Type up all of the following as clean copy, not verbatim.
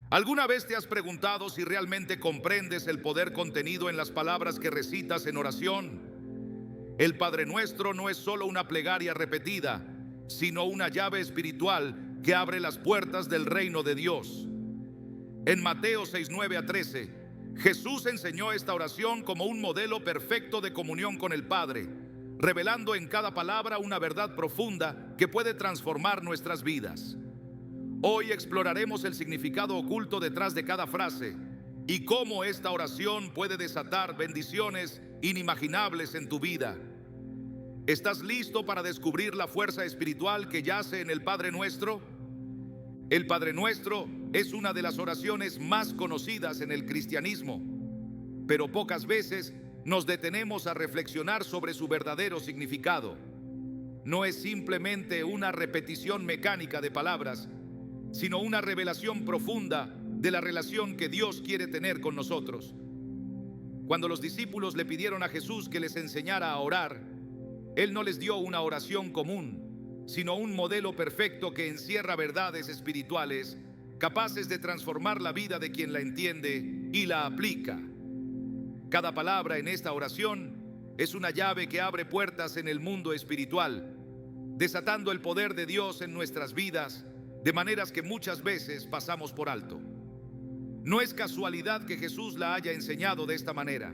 ¿Alguna vez te has preguntado si realmente comprendes el poder contenido en las palabras que recitas en oración? El Padre Nuestro no es solo una plegaria repetida, sino una llave espiritual que abre las puertas del reino de Dios. En Mateo 6:9 a 13, Jesús enseñó esta oración como un modelo perfecto de comunión con el Padre, revelando en cada palabra una verdad profunda que puede transformar nuestras vidas. Hoy exploraremos el significado oculto detrás de cada frase y cómo esta oración puede desatar bendiciones inimaginables en tu vida. ¿Estás listo para descubrir la fuerza espiritual que yace en el Padre Nuestro? El Padre Nuestro es una de las oraciones más conocidas en el cristianismo, pero pocas veces nos detenemos a reflexionar sobre su verdadero significado. No es simplemente una repetición mecánica de palabras, sino una revelación profunda de la relación que Dios quiere tener con nosotros. Cuando los discípulos le pidieron a Jesús que les enseñara a orar, Él no les dio una oración común, sino un modelo perfecto que encierra verdades espirituales capaces de transformar la vida de quien la entiende y la aplica. Cada palabra en esta oración es una llave que abre puertas en el mundo espiritual, desatando el poder de Dios en nuestras vidas de maneras que muchas veces pasamos por alto. No es casualidad que Jesús la haya enseñado de esta manera.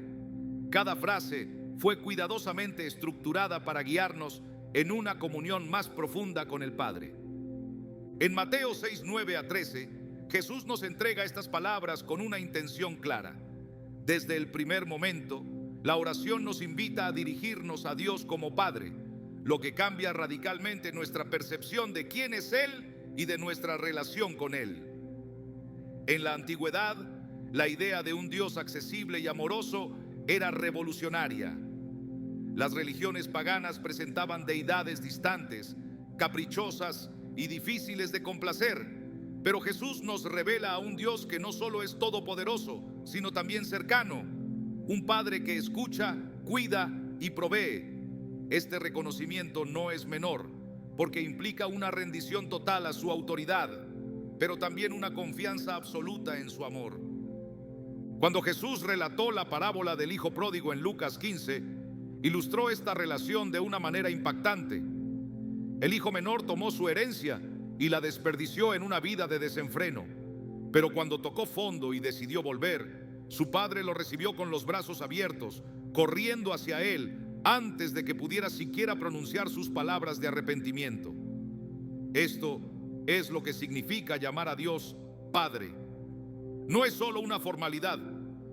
Cada frase fue cuidadosamente estructurada para guiarnos en una comunión más profunda con el Padre. En Mateo 6:9 a 13, Jesús nos entrega estas palabras con una intención clara. Desde el primer momento, la oración nos invita a dirigirnos a Dios como Padre, lo que cambia radicalmente nuestra percepción de quién es Él y de nuestra relación con Él. En la antigüedad, la idea de un Dios accesible y amoroso era revolucionaria. Las religiones paganas presentaban deidades distantes, caprichosas y difíciles de complacer, pero Jesús nos revela a un Dios que no solo es todopoderoso, sino también cercano, un Padre que escucha, cuida y provee. Este reconocimiento no es menor, porque implica una rendición total a su autoridad, pero también una confianza absoluta en su amor. Cuando Jesús relató la parábola del hijo pródigo en Lucas 15, ilustró esta relación de una manera impactante. El hijo menor tomó su herencia y la desperdició en una vida de desenfreno, pero cuando tocó fondo y decidió volver, su padre lo recibió con los brazos abiertos, corriendo hacia él antes de que pudiera siquiera pronunciar sus palabras de arrepentimiento. Esto es lo que significa llamar a Dios Padre. No es solo una formalidad,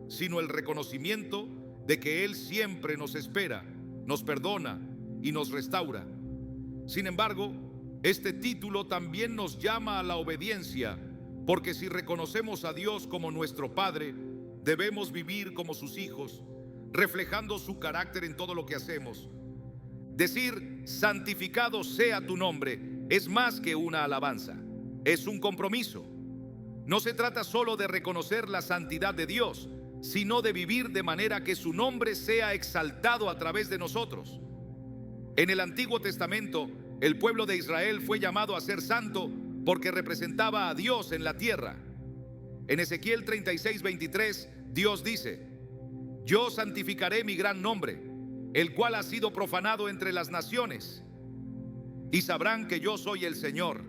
sino el reconocimiento de que Él siempre nos espera, nos perdona y nos restaura. Sin embargo, este título también nos llama a la obediencia, porque si reconocemos a Dios como nuestro Padre, debemos vivir como sus hijos, reflejando su carácter en todo lo que hacemos. Decir santificado sea tu nombre es más que una alabanza, es un compromiso. No se trata solo de reconocer la santidad de Dios, sino de vivir de manera que su nombre sea exaltado a través de nosotros. En el Antiguo Testamento, el pueblo de Israel fue llamado a ser santo porque representaba a Dios en la tierra. En Ezequiel 36:23, Dios dice: yo santificaré mi gran nombre, el cual ha sido profanado entre las naciones, y sabrán que yo soy el Señor.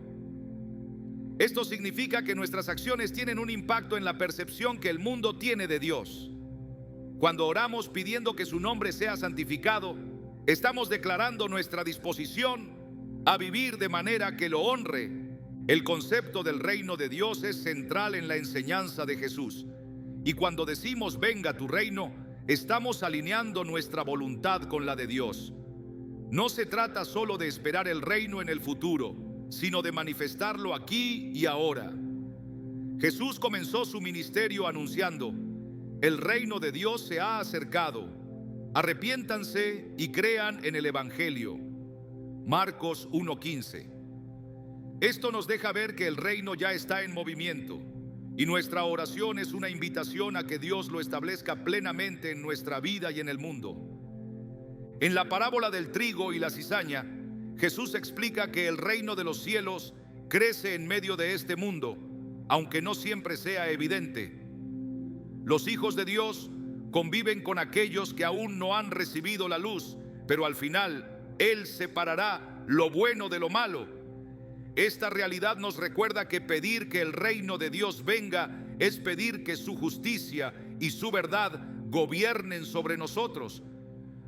Esto significa que nuestras acciones tienen un impacto en la percepción que el mundo tiene de Dios. Cuando oramos pidiendo que su nombre sea santificado, estamos declarando nuestra disposición a vivir de manera que lo honre. El concepto del reino de Dios es central en la enseñanza de Jesús. Y cuando decimos venga tu reino, estamos alineando nuestra voluntad con la de Dios. No se trata solo de esperar el reino en el futuro, sino de manifestarlo aquí y ahora. Jesús comenzó su ministerio anunciando: el reino de Dios se ha acercado. Arrepiéntanse y crean en el Evangelio. Marcos 1:15. Esto nos deja ver que el reino ya está en movimiento, y nuestra oración es una invitación a que Dios lo establezca plenamente en nuestra vida y en el mundo. En la parábola del trigo y la cizaña, Jesús explica que el reino de los cielos crece en medio de este mundo, aunque no siempre sea evidente. Los hijos de Dios conviven con aquellos que aún no han recibido la luz, pero al final Él separará lo bueno de lo malo. Esta realidad nos recuerda que pedir que el reino de Dios venga es pedir que su justicia y su verdad gobiernen sobre nosotros.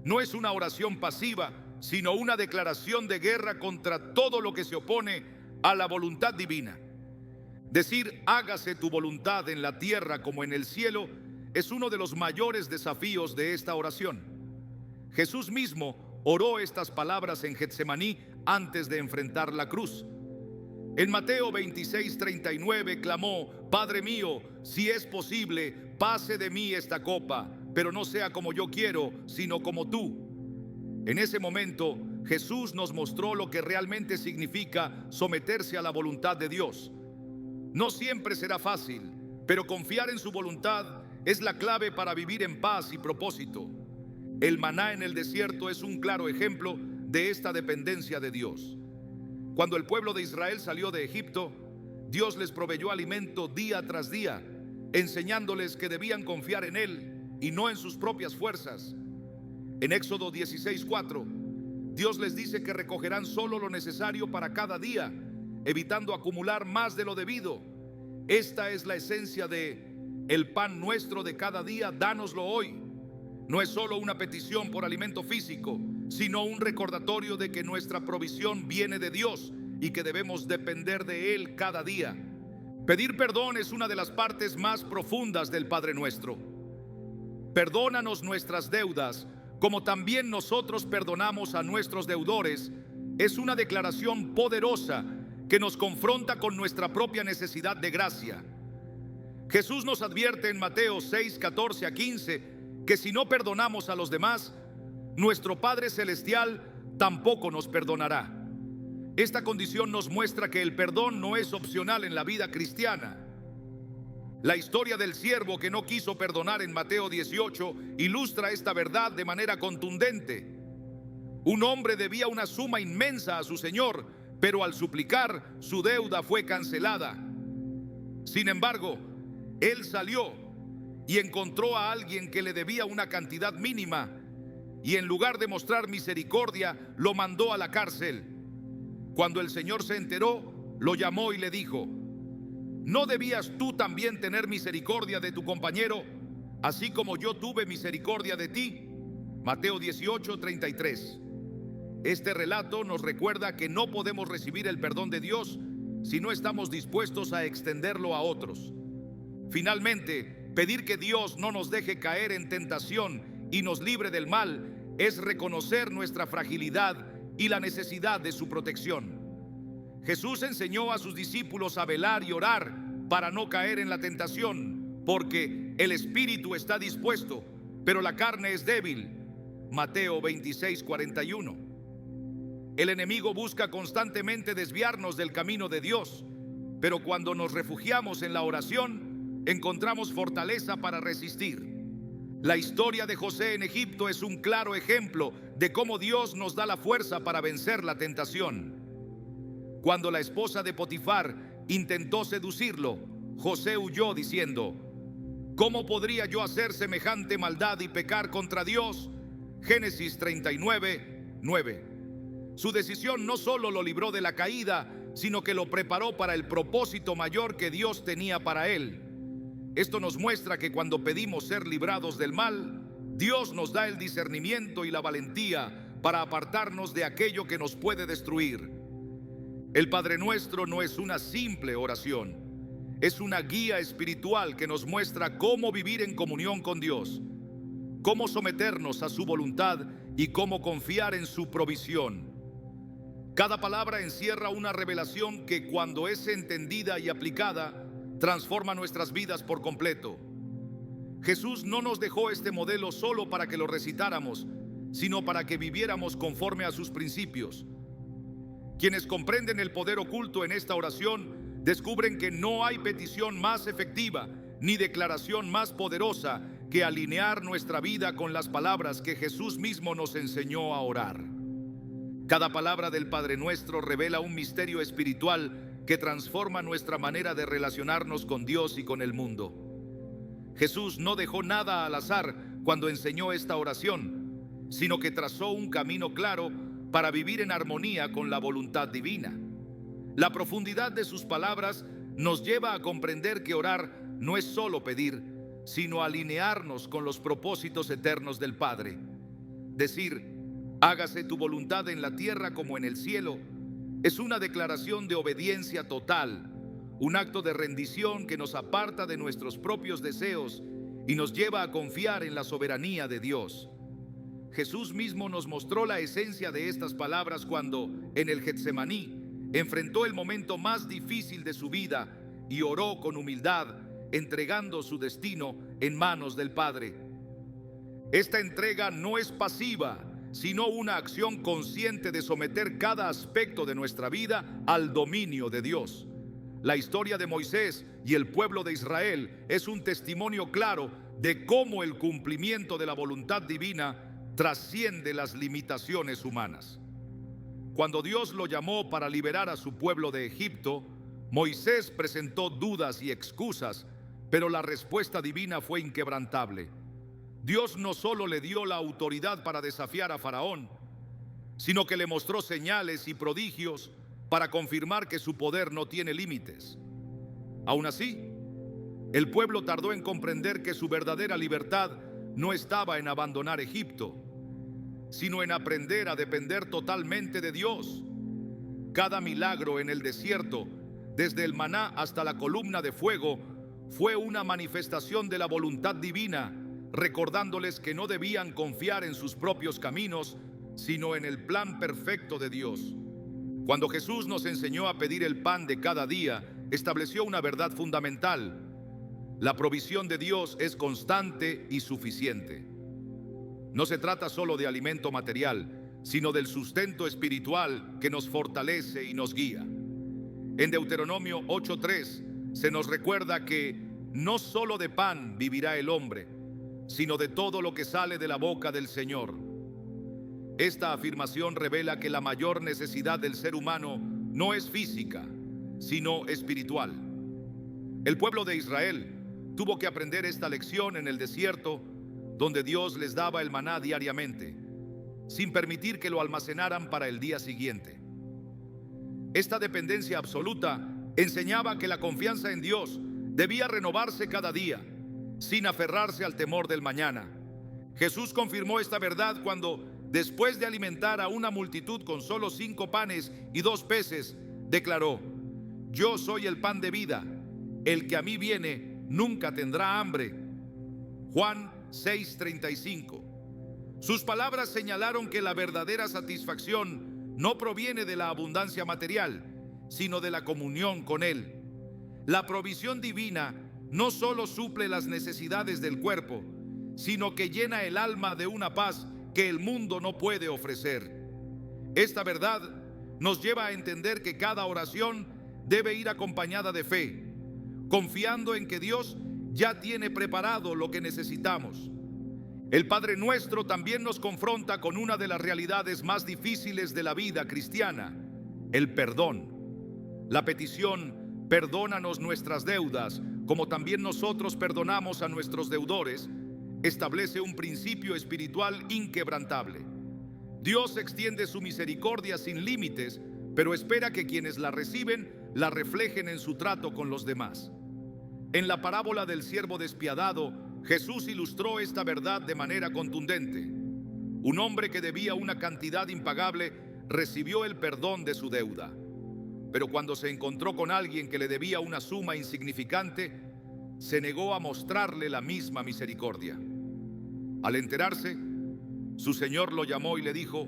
No es una oración pasiva, sino una declaración de guerra contra todo lo que se opone a la voluntad divina. Decir hágase tu voluntad en la tierra como en el cielo es uno de los mayores desafíos de esta oración. Jesús mismo oró estas palabras en Getsemaní antes de enfrentar la cruz. En Mateo 26:39 clamó: Padre mío, si es posible, pase de mí esta copa, pero no sea como yo quiero, sino como tú. En ese momento, Jesús nos mostró lo que realmente significa someterse a la voluntad de Dios. No siempre será fácil, pero confiar en su voluntad es la clave para vivir en paz y propósito. El maná en el desierto es un claro ejemplo de esta dependencia de Dios. Cuando el pueblo de Israel salió de Egipto, Dios les proveyó alimento día tras día, enseñándoles que debían confiar en Él y no en sus propias fuerzas. En Éxodo 16:4, Dios les dice que recogerán solo lo necesario para cada día, evitando acumular más de lo debido. Esta es la esencia de el pan nuestro de cada día, dánoslo hoy. No es solo una petición por alimento físico, sino un recordatorio de que nuestra provisión viene de Dios y que debemos depender de Él cada día. Pedir perdón es una de las partes más profundas del Padre Nuestro. Perdónanos nuestras deudas, como también nosotros perdonamos a nuestros deudores. Es una declaración poderosa que nos confronta con nuestra propia necesidad de gracia. Jesús nos advierte en Mateo 6:14-15 que si no perdonamos a los demás, nuestro Padre Celestial tampoco nos perdonará. Esta condición nos muestra que el perdón no es opcional en la vida cristiana. La historia del siervo que no quiso perdonar en Mateo 18 ilustra esta verdad de manera contundente. Un hombre debía una suma inmensa a su señor, pero al suplicar, su deuda fue cancelada. Sin embargo, él salió y encontró a alguien que le debía una cantidad mínima, y en lugar de mostrar misericordia, lo mandó a la cárcel. Cuando el Señor se enteró, lo llamó y le dijo: ¿no debías tú también tener misericordia de tu compañero, así como yo tuve misericordia de ti? Mateo 18:33. Este relato nos recuerda que no podemos recibir el perdón de Dios si no estamos dispuestos a extenderlo a otros. Finalmente, pedir que Dios no nos deje caer en tentación y nos libre del mal es reconocer nuestra fragilidad y la necesidad de su protección. Jesús enseñó a sus discípulos a velar y orar para no caer en la tentación, porque el espíritu está dispuesto, pero la carne es débil. Mateo 26:41. El enemigo busca constantemente desviarnos del camino de Dios, pero cuando nos refugiamos en la oración, encontramos fortaleza para resistir. La historia de José en Egipto es un claro ejemplo de cómo Dios nos da la fuerza para vencer la tentación. Cuando la esposa de Potifar intentó seducirlo, José huyó diciendo: ¿cómo podría yo hacer semejante maldad y pecar contra Dios? Génesis 39:9. Su decisión no solo lo libró de la caída, sino que lo preparó para el propósito mayor que Dios tenía para él. Esto nos muestra que cuando pedimos ser librados del mal, Dios nos da el discernimiento y la valentía para apartarnos de aquello que nos puede destruir. El Padre Nuestro no es una simple oración, es una guía espiritual que nos muestra cómo vivir en comunión con Dios, cómo someternos a su voluntad y cómo confiar en su provisión. Cada palabra encierra una revelación que, cuando es entendida y aplicada, transforma nuestras vidas por completo. Jesús no nos dejó este modelo solo para que lo recitáramos, sino para que viviéramos conforme a sus principios. Quienes comprenden el poder oculto en esta oración descubren que no hay petición más efectiva ni declaración más poderosa que alinear nuestra vida con las palabras que Jesús mismo nos enseñó a orar. Cada palabra del Padre Nuestro revela un misterio espiritual que transforma nuestra manera de relacionarnos con Dios y con el mundo. Jesús no dejó nada al azar cuando enseñó esta oración, sino que trazó un camino claro para vivir en armonía con la voluntad divina. La profundidad de sus palabras nos lleva a comprender que orar no es solo pedir, sino alinearnos con los propósitos eternos del Padre. Decir, hágase tu voluntad en la tierra como en el cielo, es una declaración de obediencia total, un acto de rendición que nos aparta de nuestros propios deseos y nos lleva a confiar en la soberanía de Dios. Jesús mismo nos mostró la esencia de estas palabras cuando, en el Getsemaní, enfrentó el momento más difícil de su vida y oró con humildad, entregando su destino en manos del Padre. Esta entrega no es pasiva, sino una acción consciente de someter cada aspecto de nuestra vida al dominio de Dios. La historia de Moisés y el pueblo de Israel es un testimonio claro de cómo el cumplimiento de la voluntad divina trasciende las limitaciones humanas. Cuando Dios lo llamó para liberar a su pueblo de Egipto, Moisés presentó dudas y excusas, pero la respuesta divina fue inquebrantable. Dios no solo le dio la autoridad para desafiar a Faraón, sino que le mostró señales y prodigios para confirmar que su poder no tiene límites. Aún así, el pueblo tardó en comprender que su verdadera libertad no estaba en abandonar Egipto, sino en aprender a depender totalmente de Dios. Cada milagro en el desierto, desde el maná hasta la columna de fuego, fue una manifestación de la voluntad divina, recordándoles que no debían confiar en sus propios caminos, sino en el plan perfecto de Dios. Cuando Jesús nos enseñó a pedir el pan de cada día, estableció una verdad fundamental: la provisión de Dios es constante y suficiente. No se trata solo de alimento material, sino del sustento espiritual que nos fortalece y nos guía. En Deuteronomio 8:3 se nos recuerda que no solo de pan vivirá el hombre, sino de todo lo que sale de la boca del Señor. Esta afirmación revela que la mayor necesidad del ser humano no es física, sino espiritual. El pueblo de Israel tuvo que aprender esta lección en el desierto, donde Dios les daba el maná diariamente, sin permitir que lo almacenaran para el día siguiente. Esta dependencia absoluta enseñaba que la confianza en Dios debía renovarse cada día, sin aferrarse al temor del mañana. Jesús confirmó esta verdad cuando, después de alimentar a una multitud con solo 5 panes y 2 peces, declaró: yo soy el pan de vida, el que a mí viene nunca tendrá hambre. Juan 6:35. Sus palabras señalaron que la verdadera satisfacción no proviene de la abundancia material, sino de la comunión con Él. La provisión divina no solo suple las necesidades del cuerpo, sino que llena el alma de una paz que el mundo no puede ofrecer. Esta verdad nos lleva a entender que cada oración debe ir acompañada de fe, confiando en que Dios ya tiene preparado lo que necesitamos. El Padre Nuestro también nos confronta con una de las realidades más difíciles de la vida cristiana: el perdón. La petición, perdónanos nuestras deudas, como también nosotros perdonamos a nuestros deudores, establece un principio espiritual inquebrantable. Dios extiende su misericordia sin límites, pero espera que quienes la reciben la reflejen en su trato con los demás. En la parábola del siervo despiadado, Jesús ilustró esta verdad de manera contundente. Un hombre que debía una cantidad impagable recibió el perdón de su deuda, pero cuando se encontró con alguien que le debía una suma insignificante, se negó a mostrarle la misma misericordia. Al enterarse, su señor lo llamó y le dijo: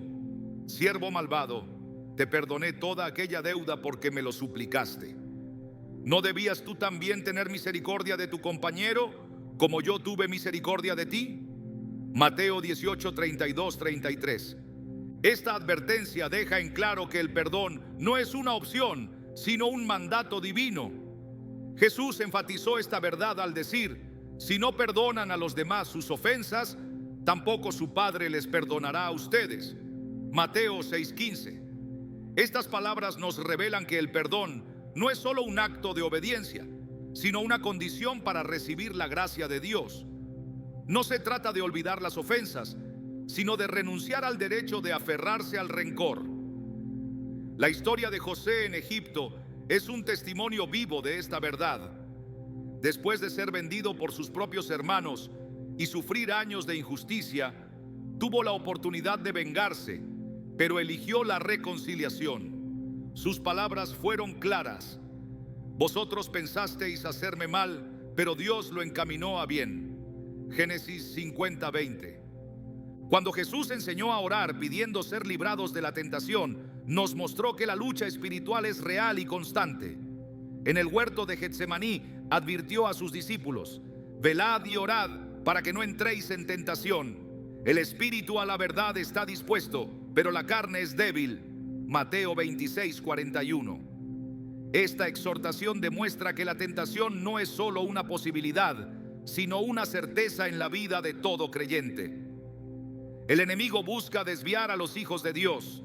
siervo malvado, te perdoné toda aquella deuda porque me lo suplicaste. ¿No debías tú también tener misericordia de tu compañero, como yo tuve misericordia de ti? Mateo 18, 32, 33. Esta advertencia deja en claro que el perdón no es una opción, sino un mandato divino. Jesús enfatizó esta verdad al decir: si no perdonan a los demás sus ofensas, tampoco su Padre les perdonará a ustedes. Mateo 6:15. Estas palabras nos revelan que el perdón no es solo un acto de obediencia, sino una condición para recibir la gracia de Dios. No se trata de olvidar las ofensas, sino de renunciar al derecho de aferrarse al rencor. La historia de José en Egipto es un testimonio vivo de esta verdad. Después de ser vendido por sus propios hermanos y sufrir años de injusticia, tuvo la oportunidad de vengarse, pero eligió la reconciliación. Sus palabras fueron claras: vosotros pensasteis hacerme mal, pero Dios lo encaminó a bien. Génesis 50:20. Cuando Jesús enseñó a orar pidiendo ser librados de la tentación, nos mostró que la lucha espiritual es real y constante. En el huerto de Getsemaní advirtió a sus discípulos: velad y orad para que no entréis en tentación. El espíritu a la verdad está dispuesto, pero la carne es débil. Mateo 26:41. Esta exhortación demuestra que la tentación no es solo una posibilidad, sino una certeza en la vida de todo creyente. El enemigo busca desviar a los hijos de Dios,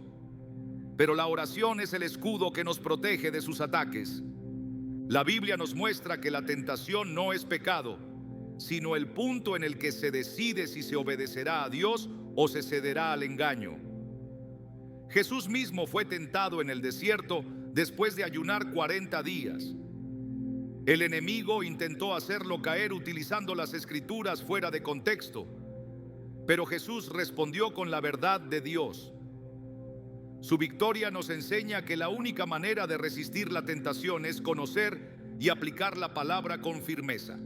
pero la oración es el escudo que nos protege de sus ataques. La Biblia nos muestra que la tentación no es pecado, sino el punto en el que se decide si se obedecerá a Dios o se cederá al engaño. Jesús mismo fue tentado en el desierto después de ayunar 40 días. El enemigo intentó hacerlo caer utilizando las escrituras fuera de contexto, pero Jesús respondió con la verdad de Dios. Su victoria nos enseña que la única manera de resistir la tentación es conocer y aplicar la palabra con firmeza.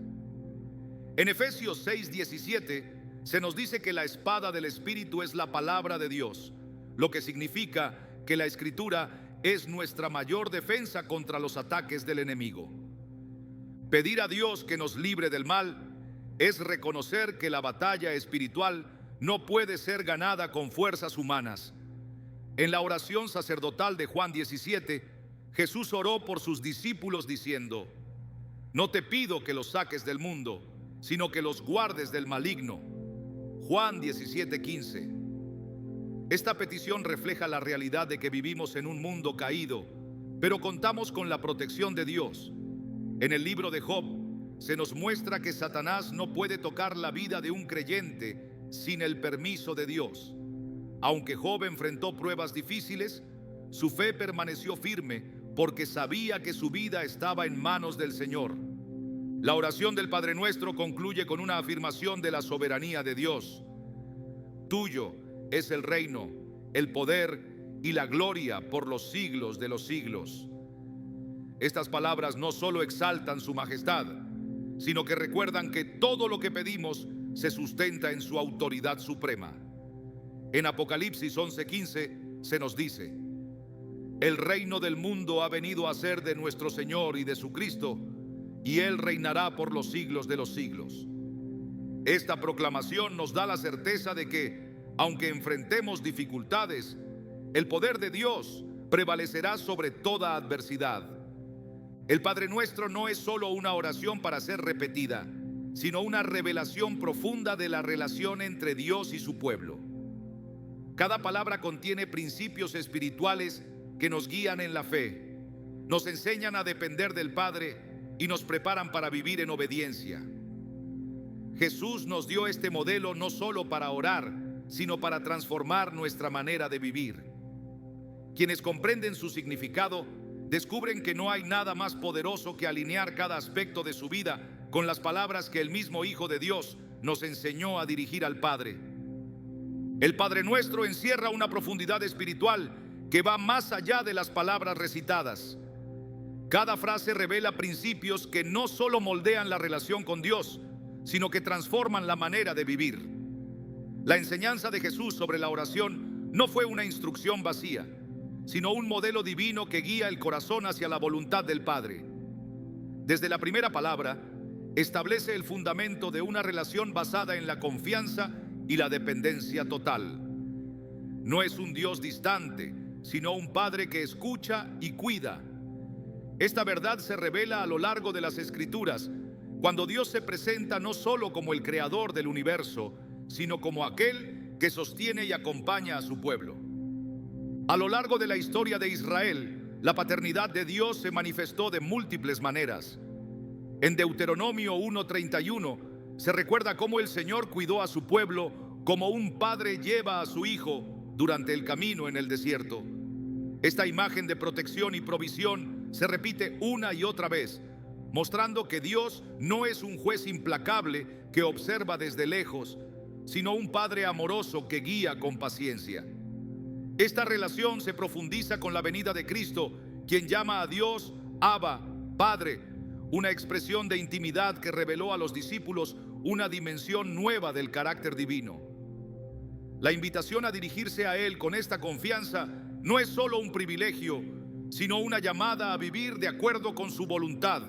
En Efesios 6:17 se nos dice que la espada del Espíritu es la palabra de Dios, lo que significa que la Escritura es nuestra mayor defensa contra los ataques del enemigo. Pedir a Dios que nos libre del mal es reconocer que la batalla espiritual no puede ser ganada con fuerzas humanas. En la oración sacerdotal de Juan 17, Jesús oró por sus discípulos diciendo: no te pido que los saques del mundo, sino que los guardes del maligno. Juan 17:15. Esta petición refleja la realidad de que vivimos en un mundo caído, pero contamos con la protección de Dios. En el libro de Job se nos muestra que Satanás no puede tocar la vida de un creyente sin el permiso de Dios. Aunque Job enfrentó pruebas difíciles, su fe permaneció firme porque sabía que su vida estaba en manos del Señor. La oración del Padre Nuestro concluye con una afirmación de la soberanía de Dios. Tuyo es el reino, el poder y la gloria por los siglos de los siglos. Estas palabras no solo exaltan su majestad, sino que recuerdan que todo lo que pedimos se sustenta en su autoridad suprema. En Apocalipsis 11:15 se nos dice: el reino del mundo ha venido a ser de nuestro Señor y de su Cristo, y Él reinará por los siglos de los siglos. Esta proclamación nos da la certeza de que, aunque enfrentemos dificultades, el poder de Dios prevalecerá sobre toda adversidad. El Padre Nuestro no es solo una oración para ser repetida, sino una revelación profunda de la relación entre Dios y su pueblo. Cada palabra contiene principios espirituales que nos guían en la fe, nos enseñan a depender del Padre y nos preparan para vivir en obediencia. Jesús nos dio este modelo no solo para orar, sino para transformar nuestra manera de vivir. Quienes comprenden su significado descubren que no hay nada más poderoso que alinear cada aspecto de su vida con las palabras que el mismo Hijo de Dios nos enseñó a dirigir al Padre. El Padre Nuestro encierra una profundidad espiritual que va más allá de las palabras recitadas. Cada frase revela principios que no solo moldean la relación con Dios, sino que transforman la manera de vivir. La enseñanza de Jesús sobre la oración no fue una instrucción vacía, sino un modelo divino que guía el corazón hacia la voluntad del Padre. Desde la primera palabra, establece el fundamento de una relación basada en la confianza y la dependencia total. No es un Dios distante, sino un Padre que escucha y cuida. Esta verdad se revela a lo largo de las Escrituras, cuando Dios se presenta no solo como el creador del universo, sino como aquel que sostiene y acompaña a su pueblo. A lo largo de la historia de Israel, la paternidad de Dios se manifestó de múltiples maneras. En Deuteronomio 1:31 se recuerda cómo el Señor cuidó a su pueblo como un padre lleva a su hijo durante el camino en el desierto. Esta imagen de protección y provisión se repite una y otra vez, mostrando que Dios no es un juez implacable que observa desde lejos, sino un padre amoroso que guía con paciencia. Esta relación se profundiza con la venida de Cristo, quien llama a Dios Abba, Padre, una expresión de intimidad que reveló a los discípulos una dimensión nueva del carácter divino. La invitación a dirigirse a Él con esta confianza no es solo un privilegio, sino una llamada a vivir de acuerdo con su voluntad.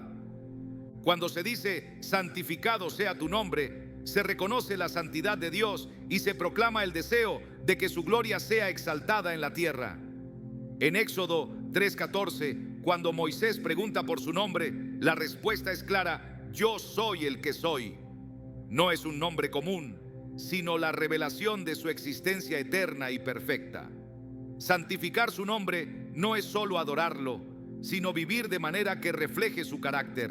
Cuando se dice santificado sea tu nombre, se reconoce la santidad de Dios y se proclama el deseo de que su gloria sea exaltada en la tierra. En Éxodo 3:14, cuando Moisés pregunta por su nombre, la respuesta es clara: yo soy el que soy. No es un nombre común, sino la revelación de su existencia eterna y perfecta. Santificar su nombre no es solo adorarlo, sino vivir de manera que refleje su carácter.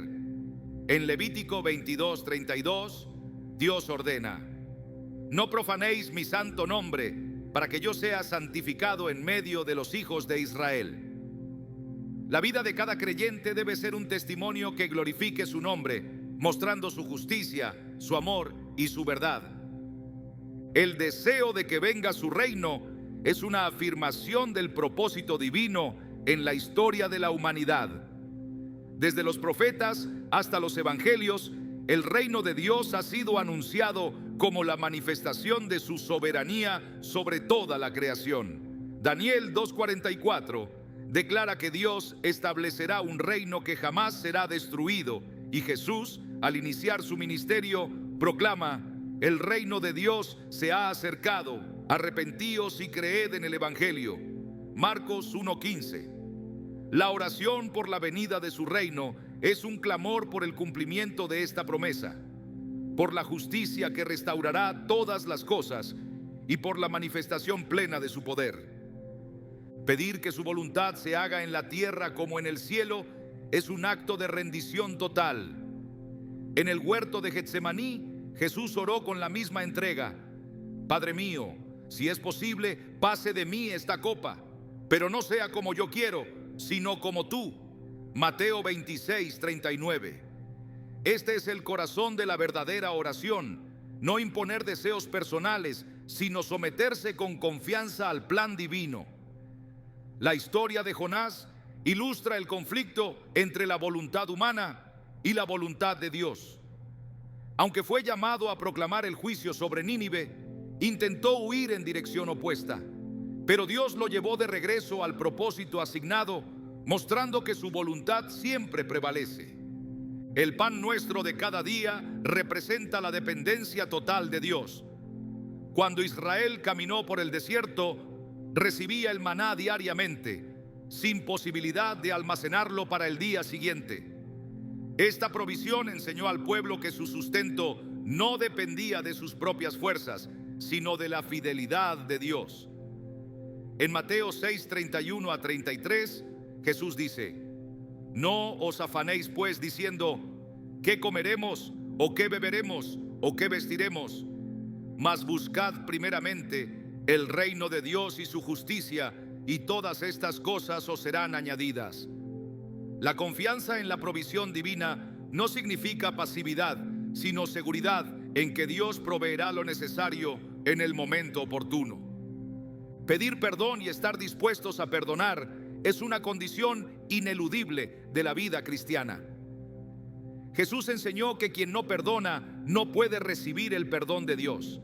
En Levítico 22:32, Dios ordena: no profanéis mi santo nombre, para que yo sea santificado en medio de los hijos de Israel. La vida de cada creyente debe ser un testimonio que glorifique su nombre, mostrando su justicia, su amor y su verdad. El deseo de que venga su reino es una afirmación del propósito divino en la historia de la humanidad. Desde los profetas hasta los evangelios, el reino de Dios ha sido anunciado como la manifestación de su soberanía sobre toda la creación. Daniel 2:44 declara que Dios establecerá un reino que jamás será destruido, y Jesús, al iniciar su ministerio, proclama: el reino de Dios se ha acercado, arrepentíos y creed en el evangelio. Marcos 1:15. La oración por la venida de su reino es un clamor por el cumplimiento de esta promesa, por la justicia que restaurará todas las cosas y por la manifestación plena de su poder. Pedir que su voluntad se haga en la tierra como en el cielo es un acto de rendición total. En el huerto de Getsemaní, Jesús oró con la misma entrega: Padre mío, si es posible, pase de mí esta copa, pero no sea como yo quiero, sino como tú. Mateo 26:39. Este es el corazón de la verdadera oración: no imponer deseos personales, sino someterse con confianza al plan divino. La historia de Jonás ilustra el conflicto entre la voluntad humana y la voluntad de Dios. Aunque fue llamado a proclamar el juicio sobre Nínive, intentó huir en dirección opuesta, pero Dios lo llevó de regreso al propósito asignado, mostrando que su voluntad siempre prevalece. El pan nuestro de cada día representa la dependencia total de Dios. Cuando Israel caminó por el desierto, recibía el maná diariamente, sin posibilidad de almacenarlo para el día siguiente. Esta provisión enseñó al pueblo que su sustento no dependía de sus propias fuerzas, sino de la fidelidad de Dios. En Mateo 6:31-33, Jesús dice: no os afanéis pues diciendo: ¿qué comeremos? ¿O qué beberemos? ¿O qué vestiremos? Mas buscad primeramente el reino de Dios y su justicia, y todas estas cosas os serán añadidas. La confianza en la provisión divina no significa pasividad, sino seguridad en que Dios proveerá lo necesario en el momento oportuno. Pedir perdón y estar dispuestos a perdonar es una condición ineludible de la vida cristiana. Jesús enseñó que quien no perdona no puede recibir el perdón de Dios.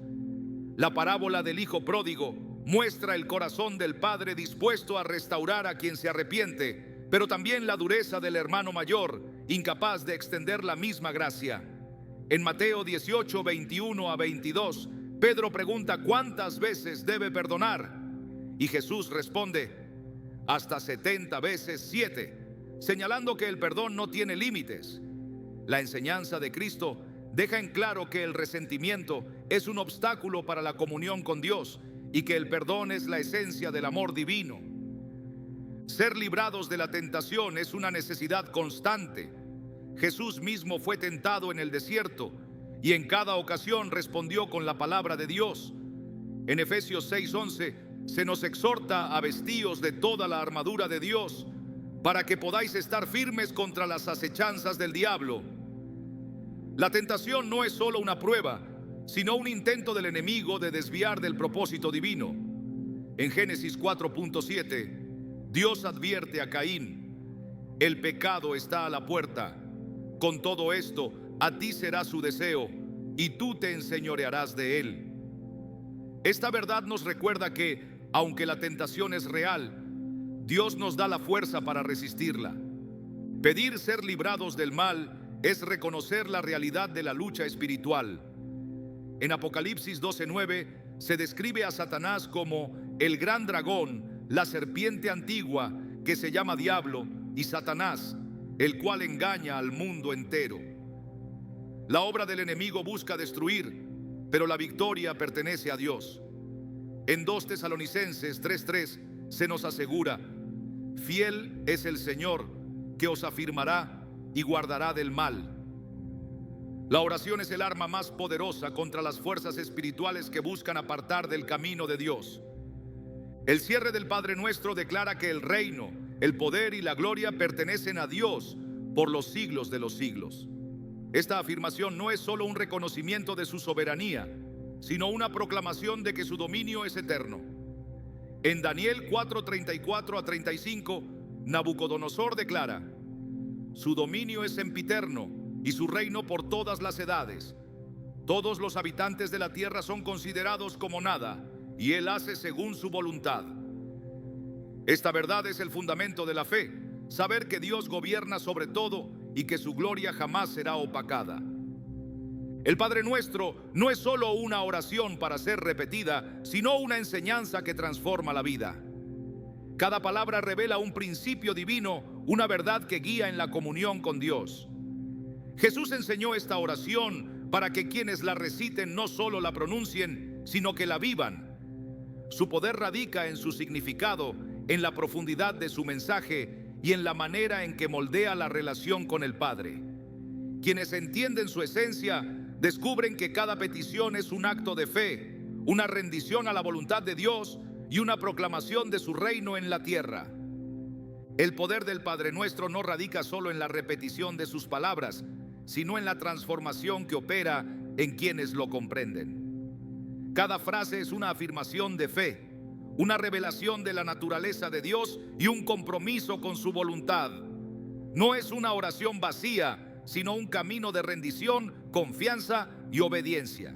La parábola del hijo pródigo muestra el corazón del padre dispuesto a restaurar a quien se arrepiente, pero también la dureza del hermano mayor, incapaz de extender la misma gracia. En Mateo 18:21-22, Pedro pregunta cuántas veces debe perdonar, y Jesús responde: hasta 70 veces 7, señalando que el perdón no tiene límites. La enseñanza de Cristo deja en claro que el resentimiento es un obstáculo para la comunión con Dios y que el perdón es la esencia del amor divino. Ser librados de la tentación es una necesidad constante. Jesús mismo fue tentado en el desierto y en cada ocasión respondió con la palabra de Dios. En Efesios 6:11 se nos exhorta a vestíos de toda la armadura de Dios para que podáis estar firmes contra las acechanzas del diablo. La tentación no es solo una prueba, sino un intento del enemigo de desviar del propósito divino. En Génesis 4:7, Dios advierte a Caín: el pecado está a la puerta. Con todo esto, a ti será su deseo, y tú te enseñorearás de él. Esta verdad nos recuerda que, aunque la tentación es real, Dios nos da la fuerza para resistirla. Pedir ser librados del mal es reconocer la realidad de la lucha espiritual. En Apocalipsis 12:9 se describe a Satanás como el gran dragón, la serpiente antigua, que se llama Diablo y Satanás, el cual engaña al mundo entero. La obra del enemigo busca destruir, pero la victoria pertenece a Dios. En 2 Tesalonicenses 3:3 se nos asegura: fiel es el Señor, que os afirmará y guardará del mal. La oración es el arma más poderosa contra las fuerzas espirituales que buscan apartar del camino de Dios. El cierre del Padre Nuestro declara que el reino, el poder y la gloria pertenecen a Dios por los siglos de los siglos. Esta afirmación no es solo un reconocimiento de su soberanía, sino una proclamación de que su dominio es eterno. En Daniel 4:34-35, Nabucodonosor declara: su dominio es sempiterno y su reino por todas las edades. Todos los habitantes de la tierra son considerados como nada, y él hace según su voluntad. Esta verdad es el fundamento de la fe, saber que Dios gobierna sobre todo y que su gloria jamás será opacada. El Padre Nuestro no es solo una oración para ser repetida, sino una enseñanza que transforma la vida. Cada palabra revela un principio divino, una verdad que guía en la comunión con Dios. Jesús enseñó esta oración para que quienes la reciten no solo la pronuncien, sino que la vivan. Su poder radica en su significado, en la profundidad de su mensaje y en la manera en que moldea la relación con el Padre. Quienes entienden su esencia descubren que cada petición es un acto de fe, una rendición a la voluntad de Dios y una proclamación de su reino en la tierra. El poder del Padre Nuestro no radica solo en la repetición de sus palabras, sino en la transformación que opera en quienes lo comprenden. Cada frase es una afirmación de fe, una revelación de la naturaleza de Dios y un compromiso con su voluntad. No es una oración vacía, sino un camino de rendición, confianza y obediencia.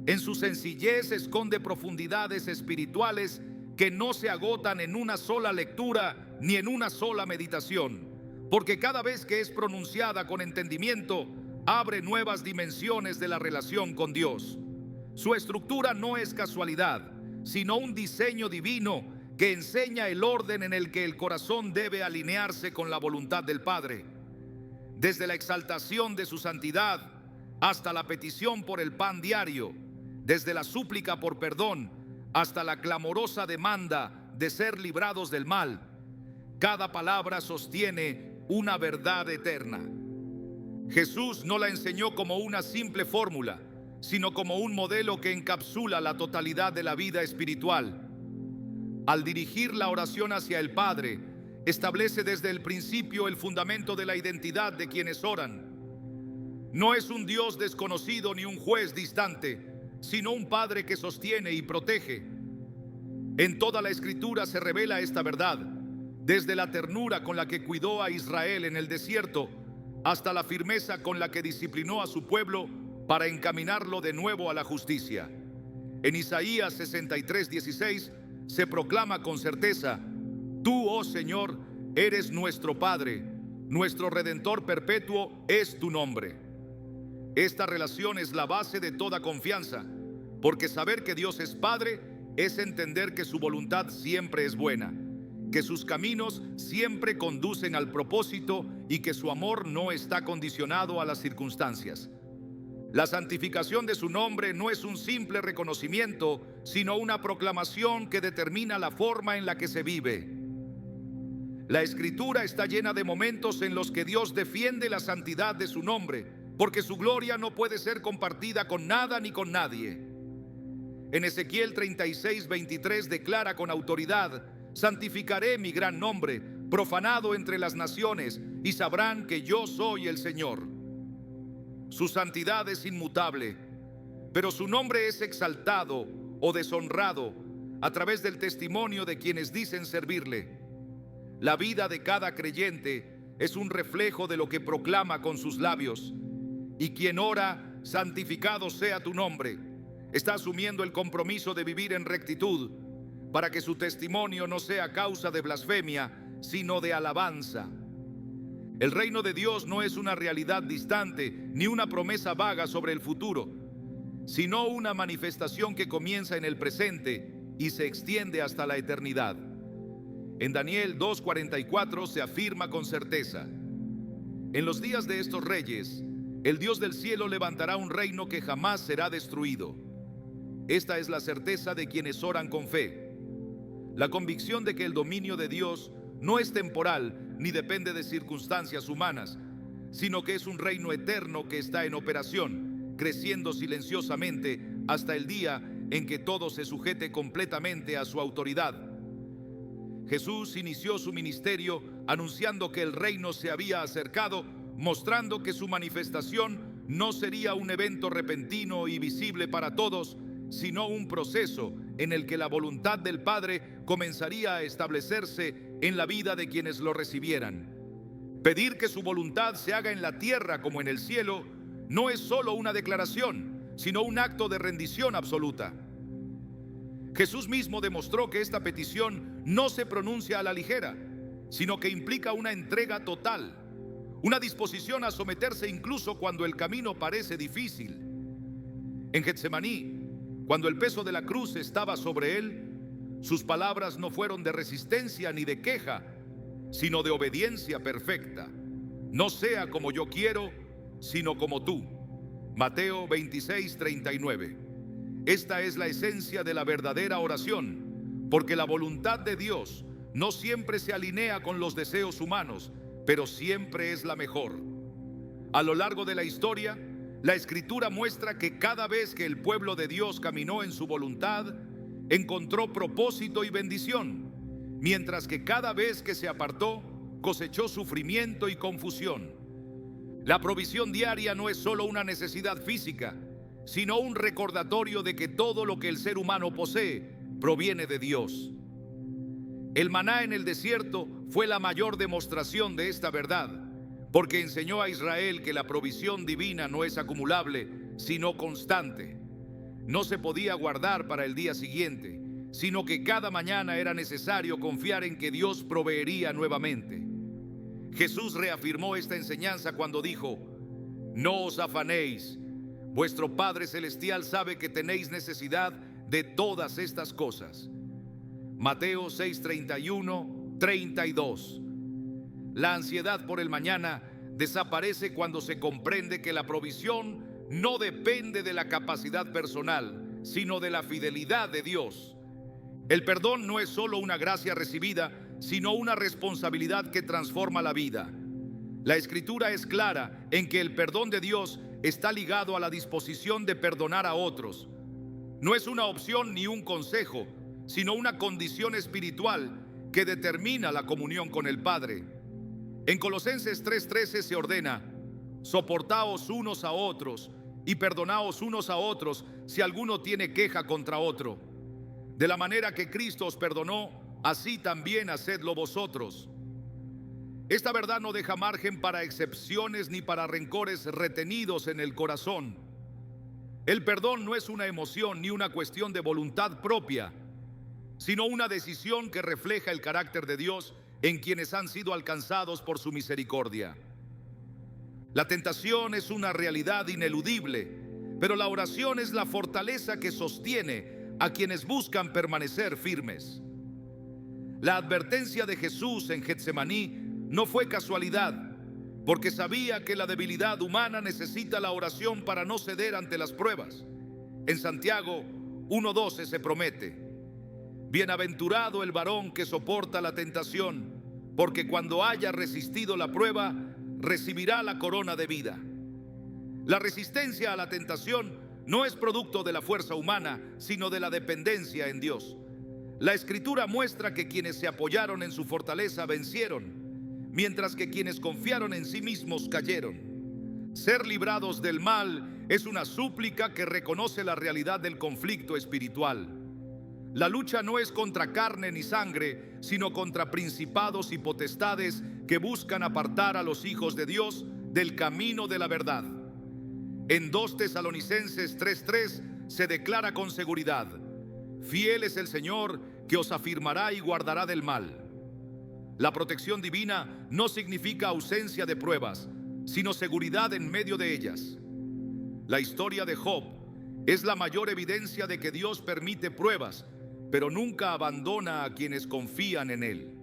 En su sencillez esconde profundidades espirituales que no se agotan en una sola lectura ni en una sola meditación, porque cada vez que es pronunciada con entendimiento, abre nuevas dimensiones de la relación con Dios. Su estructura no es casualidad, sino un diseño divino que enseña el orden en el que el corazón debe alinearse con la voluntad del Padre. Desde la exaltación de su santidad hasta la petición por el pan diario, desde la súplica por perdón hasta la clamorosa demanda de ser librados del mal, cada palabra sostiene una verdad eterna. Jesús no la enseñó como una simple fórmula, sino como un modelo que encapsula la totalidad de la vida espiritual. Al dirigir la oración hacia el Padre, establece desde el principio el fundamento de la identidad de quienes oran. No es un Dios desconocido ni un juez distante, sino un Padre que sostiene y protege. En toda la Escritura se revela esta verdad, desde la ternura con la que cuidó a Israel en el desierto, hasta la firmeza con la que disciplinó a su pueblo para encaminarlo de nuevo a la justicia. En Isaías 63:16 se proclama con certeza: tú, oh Señor, eres nuestro Padre, nuestro Redentor perpetuo es tu nombre. Esta relación es la base de toda confianza, porque saber que Dios es Padre es entender que su voluntad siempre es buena, que sus caminos siempre conducen al propósito y que su amor no está condicionado a las circunstancias. La santificación de su nombre no es un simple reconocimiento, sino una proclamación que determina la forma en la que se vive. La Escritura está llena de momentos en los que Dios defiende la santidad de su nombre, porque su gloria no puede ser compartida con nada ni con nadie. En Ezequiel 36:23 declara con autoridad: santificaré mi gran nombre, profanado entre las naciones, y sabrán que yo soy el Señor. Su santidad es inmutable, pero su nombre es exaltado o deshonrado a través del testimonio de quienes dicen servirle. La vida de cada creyente es un reflejo de lo que proclama con sus labios, y quien ora: santificado sea tu nombre, está asumiendo el compromiso de vivir en rectitud, para que su testimonio no sea causa de blasfemia, sino de alabanza. El reino de Dios no es una realidad distante ni una promesa vaga sobre el futuro, sino una manifestación que comienza en el presente y se extiende hasta la eternidad. En Daniel 2:44 se afirma con certeza: en los días de estos reyes, el Dios del cielo levantará un reino que jamás será destruido. Esta es la certeza de quienes oran con fe, la convicción de que el dominio de Dios no es temporal ni depende de circunstancias humanas, sino que es un reino eterno que está en operación, creciendo silenciosamente hasta el día en que todo se sujete completamente a su autoridad. Jesús inició su ministerio anunciando que el reino se había acercado, mostrando que su manifestación no sería un evento repentino y visible para todos, sino un proceso en el que la voluntad del Padre comenzaría a establecerse en la vida de quienes lo recibieran. Pedir que su voluntad se haga en la tierra como en el cielo no es solo una declaración, sino un acto de rendición absoluta. Jesús mismo demostró que esta petición no se pronuncia a la ligera, sino que implica una entrega total, una disposición a someterse incluso cuando el camino parece difícil. En Getsemaní, cuando el peso de la cruz estaba sobre él, sus palabras no fueron de resistencia ni de queja, sino de obediencia perfecta. No sea como yo quiero, sino como tú. Mateo 26:39. Esta es la esencia de la verdadera oración, porque la voluntad de Dios no siempre se alinea con los deseos humanos, pero siempre es la mejor. A lo largo de la historia, la Escritura muestra que cada vez que el pueblo de Dios caminó en su voluntad, encontró propósito y bendición, mientras que cada vez que se apartó, cosechó sufrimiento y confusión. La provisión diaria no es solo una necesidad física, sino un recordatorio de que todo lo que el ser humano posee proviene de Dios. El maná en el desierto fue la mayor demostración de esta verdad, porque enseñó a Israel que la provisión divina no es acumulable, sino constante. No se podía guardar para el día siguiente, sino que cada mañana era necesario confiar en que Dios proveería nuevamente. Jesús reafirmó esta enseñanza cuando dijo: no os afanéis, vuestro Padre Celestial sabe que tenéis necesidad de todas estas cosas. Mateo 6:31, 32. La ansiedad por el mañana desaparece cuando se comprende que la provisión no depende de la capacidad personal, sino de la fidelidad de Dios. El perdón no es solo una gracia recibida, sino una responsabilidad que transforma la vida. La Escritura es clara en que el perdón de Dios está ligado a la disposición de perdonar a otros. No es una opción ni un consejo, sino una condición espiritual que determina la comunión con el Padre. En Colosenses 3:13 se ordena: soportaos unos a otros y perdonaos unos a otros si alguno tiene queja contra otro. De la manera que Cristo os perdonó, así también hacedlo vosotros. Esta verdad no deja margen para excepciones ni para rencores retenidos en el corazón. El perdón no es una emoción ni una cuestión de voluntad propia, sino una decisión que refleja el carácter de Dios en quienes han sido alcanzados por su misericordia. La tentación es una realidad ineludible, pero la oración es la fortaleza que sostiene a quienes buscan permanecer firmes. La advertencia de Jesús en Getsemaní no fue casualidad, porque sabía que la debilidad humana necesita la oración para no ceder ante las pruebas. En Santiago 1:12 se promete: bienaventurado el varón que soporta la tentación, porque cuando haya resistido la prueba, recibirá la corona de vida. La resistencia a la tentación no es producto de la fuerza humana, sino de la dependencia en Dios. La Escritura muestra que quienes se apoyaron en su fortaleza vencieron, mientras que quienes confiaron en sí mismos cayeron. Ser librados del mal es una súplica que reconoce la realidad del conflicto espiritual. La lucha no es contra carne ni sangre, sino contra principados y potestades que buscan apartar a los hijos de Dios del camino de la verdad. En 2 Tesalonicenses 3:3 se declara con seguridad: fiel es el Señor que os afirmará y guardará del mal. La protección divina no significa ausencia de pruebas, sino seguridad en medio de ellas. La historia de Job es la mayor evidencia de que Dios permite pruebas, pero nunca abandona a quienes confían en Él.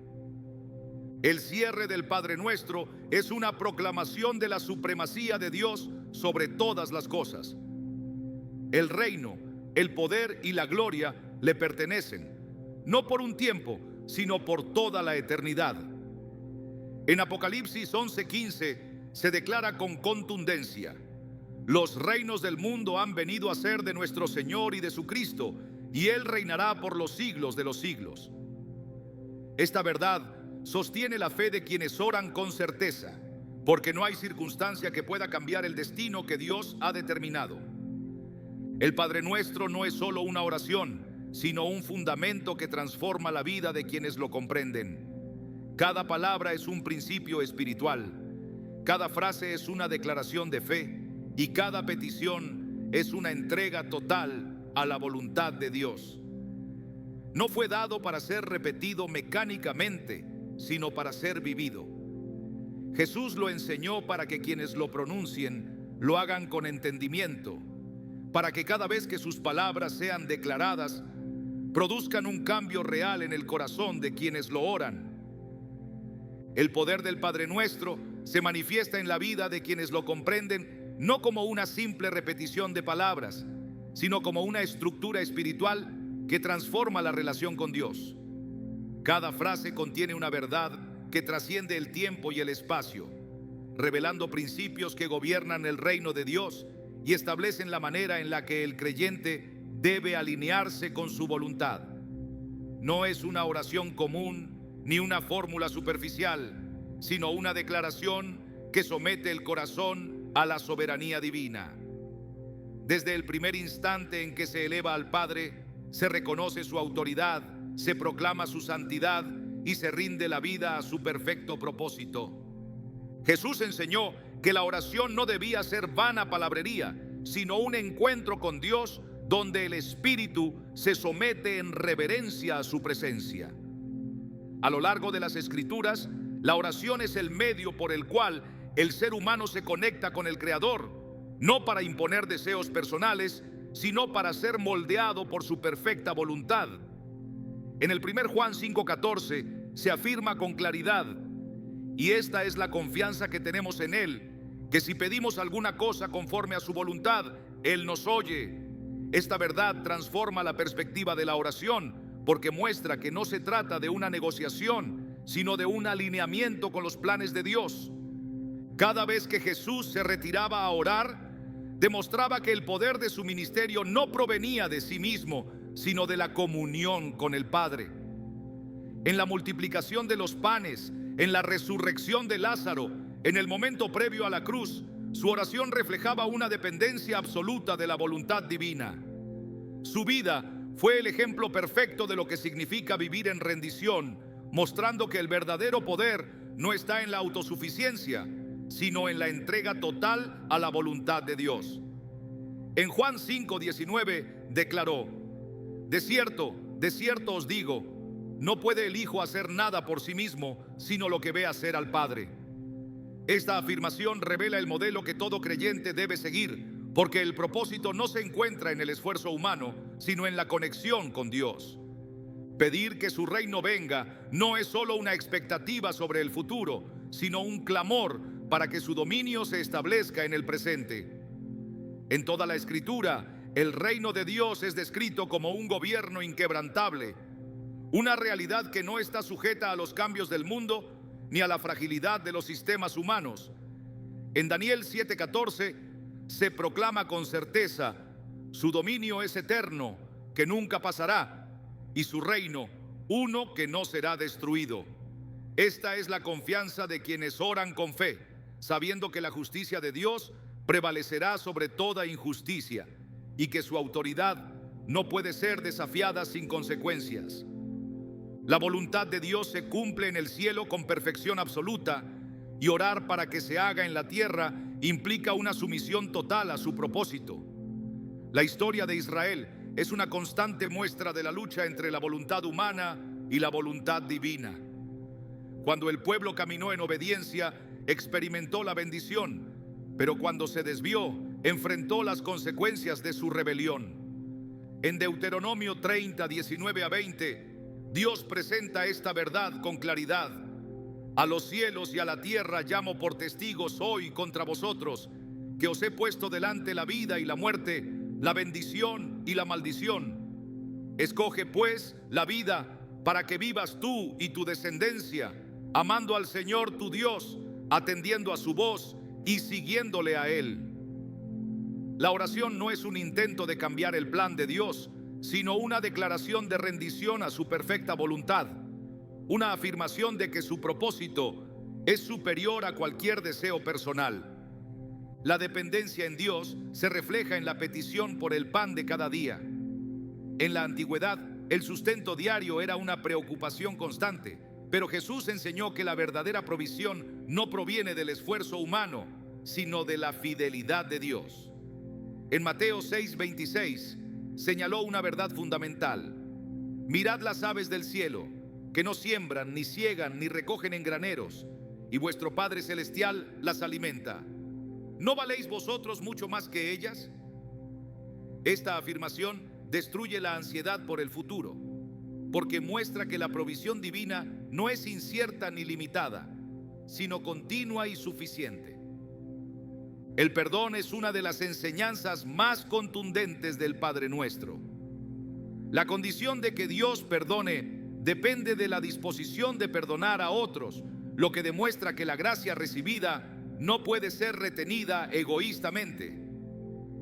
El cierre del Padre Nuestro es una proclamación de la supremacía de Dios sobre todas las cosas. El reino, el poder y la gloria le pertenecen, no por un tiempo, sino por toda la eternidad. En Apocalipsis 11:15 se declara con contundencia: los reinos del mundo han venido a ser de nuestro Señor y de su Cristo, y Él reinará por los siglos de los siglos. Esta verdad sostiene la fe de quienes oran con certeza, porque no hay circunstancia que pueda cambiar el destino que Dios ha determinado. El Padre Nuestro no es solo una oración, sino un fundamento que transforma la vida de quienes lo comprenden. Cada palabra es un principio espiritual, cada frase es una declaración de fe y cada petición es una entrega total a la voluntad de Dios. No fue dado para ser repetido mecánicamente, sino para ser vivido. Jesús lo enseñó para que quienes lo pronuncien lo hagan con entendimiento, para que cada vez que sus palabras sean declaradas, produzcan un cambio real en el corazón de quienes lo oran. El poder del Padre Nuestro se manifiesta en la vida de quienes lo comprenden, no como una simple repetición de palabras, sino como una estructura espiritual que transforma la relación con Dios. Cada frase contiene una verdad que trasciende el tiempo y el espacio, revelando principios que gobiernan el reino de Dios y establecen la manera en la que el creyente debe alinearse con su voluntad. No es una oración común ni una fórmula superficial, sino una declaración que somete el corazón a la soberanía divina. Desde el primer instante en que se eleva al Padre, se reconoce su autoridad, se proclama su santidad y se rinde la vida a su perfecto propósito. Jesús enseñó que la oración no debía ser vana palabrería, sino un encuentro con Dios donde el Espíritu se somete en reverencia a su presencia. A lo largo de las Escrituras, la oración es el medio por el cual el ser humano se conecta con el Creador, no para imponer deseos personales, sino para ser moldeado por su perfecta voluntad. En el 1 Juan 5:14 se afirma con claridad: y esta es la confianza que tenemos en Él, que si pedimos alguna cosa conforme a su voluntad, Él nos oye. Esta verdad transforma la perspectiva de la oración, porque muestra que no se trata de una negociación, sino de un alineamiento con los planes de Dios. Cada vez que Jesús se retiraba a orar, demostraba que el poder de su ministerio no provenía de sí mismo, sino de la comunión con el Padre. En la multiplicación de los panes, en la resurrección de Lázaro, en el momento previo a la cruz, su oración reflejaba una dependencia absoluta de la voluntad divina. Su vida fue el ejemplo perfecto de lo que significa vivir en rendición, mostrando que el verdadero poder no está en la autosuficiencia, sino en la entrega total a la voluntad de Dios. En Juan 5:19 declaró: de cierto os digo, no puede el Hijo hacer nada por sí mismo, sino lo que ve hacer al Padre. Esta afirmación revela el modelo que todo creyente debe seguir, porque el propósito no se encuentra en el esfuerzo humano, sino en la conexión con Dios. Pedir que su reino venga no es solo una expectativa sobre el futuro, sino un clamor para que su dominio se establezca en el presente. En toda la Escritura, el reino de Dios es descrito como un gobierno inquebrantable, una realidad que no está sujeta a los cambios del mundo, ni a la fragilidad de los sistemas humanos. En Daniel 7:14 se proclama con certeza: su dominio es eterno, que nunca pasará, y su reino, uno que no será destruido. Esta es la confianza de quienes oran con fe, sabiendo que la justicia de Dios prevalecerá sobre toda injusticia y que su autoridad no puede ser desafiada sin consecuencias. La voluntad de Dios se cumple en el cielo con perfección absoluta, y orar para que se haga en la tierra implica una sumisión total a su propósito. La historia de Israel es una constante muestra de la lucha entre la voluntad humana y la voluntad divina. Cuando el pueblo caminó en obediencia, experimentó la bendición, pero cuando se desvió, enfrentó las consecuencias de su rebelión. En Deuteronomio 30, 19 a 20, Dios presenta esta verdad con claridad: a los cielos y a la tierra llamo por testigos hoy contra vosotros, que os he puesto delante la vida y la muerte, la bendición y la maldición. Escoge pues la vida para que vivas tú y tu descendencia, amando al Señor tu Dios, atendiendo a su voz y siguiéndole a Él. La oración no es un intento de cambiar el plan de Dios, sino una declaración de rendición a su perfecta voluntad, una afirmación de que su propósito es superior a cualquier deseo personal. La dependencia en Dios se refleja en la petición por el pan de cada día. En la antigüedad, el sustento diario era una preocupación constante, pero Jesús enseñó que la verdadera provisión no proviene del esfuerzo humano, sino de la fidelidad de Dios. En Mateo 6:26 señaló una verdad fundamental: mirad las aves del cielo, que no siembran, ni siegan, ni recogen en graneros, y vuestro Padre Celestial las alimenta. ¿No valéis vosotros mucho más que ellas? Esta afirmación destruye la ansiedad por el futuro, porque muestra que la provisión divina no es incierta ni limitada, sino continua y suficiente. El perdón es una de las enseñanzas más contundentes del Padre Nuestro. La condición de que Dios perdone depende de la disposición de perdonar a otros, lo que demuestra que la gracia recibida no puede ser retenida egoístamente.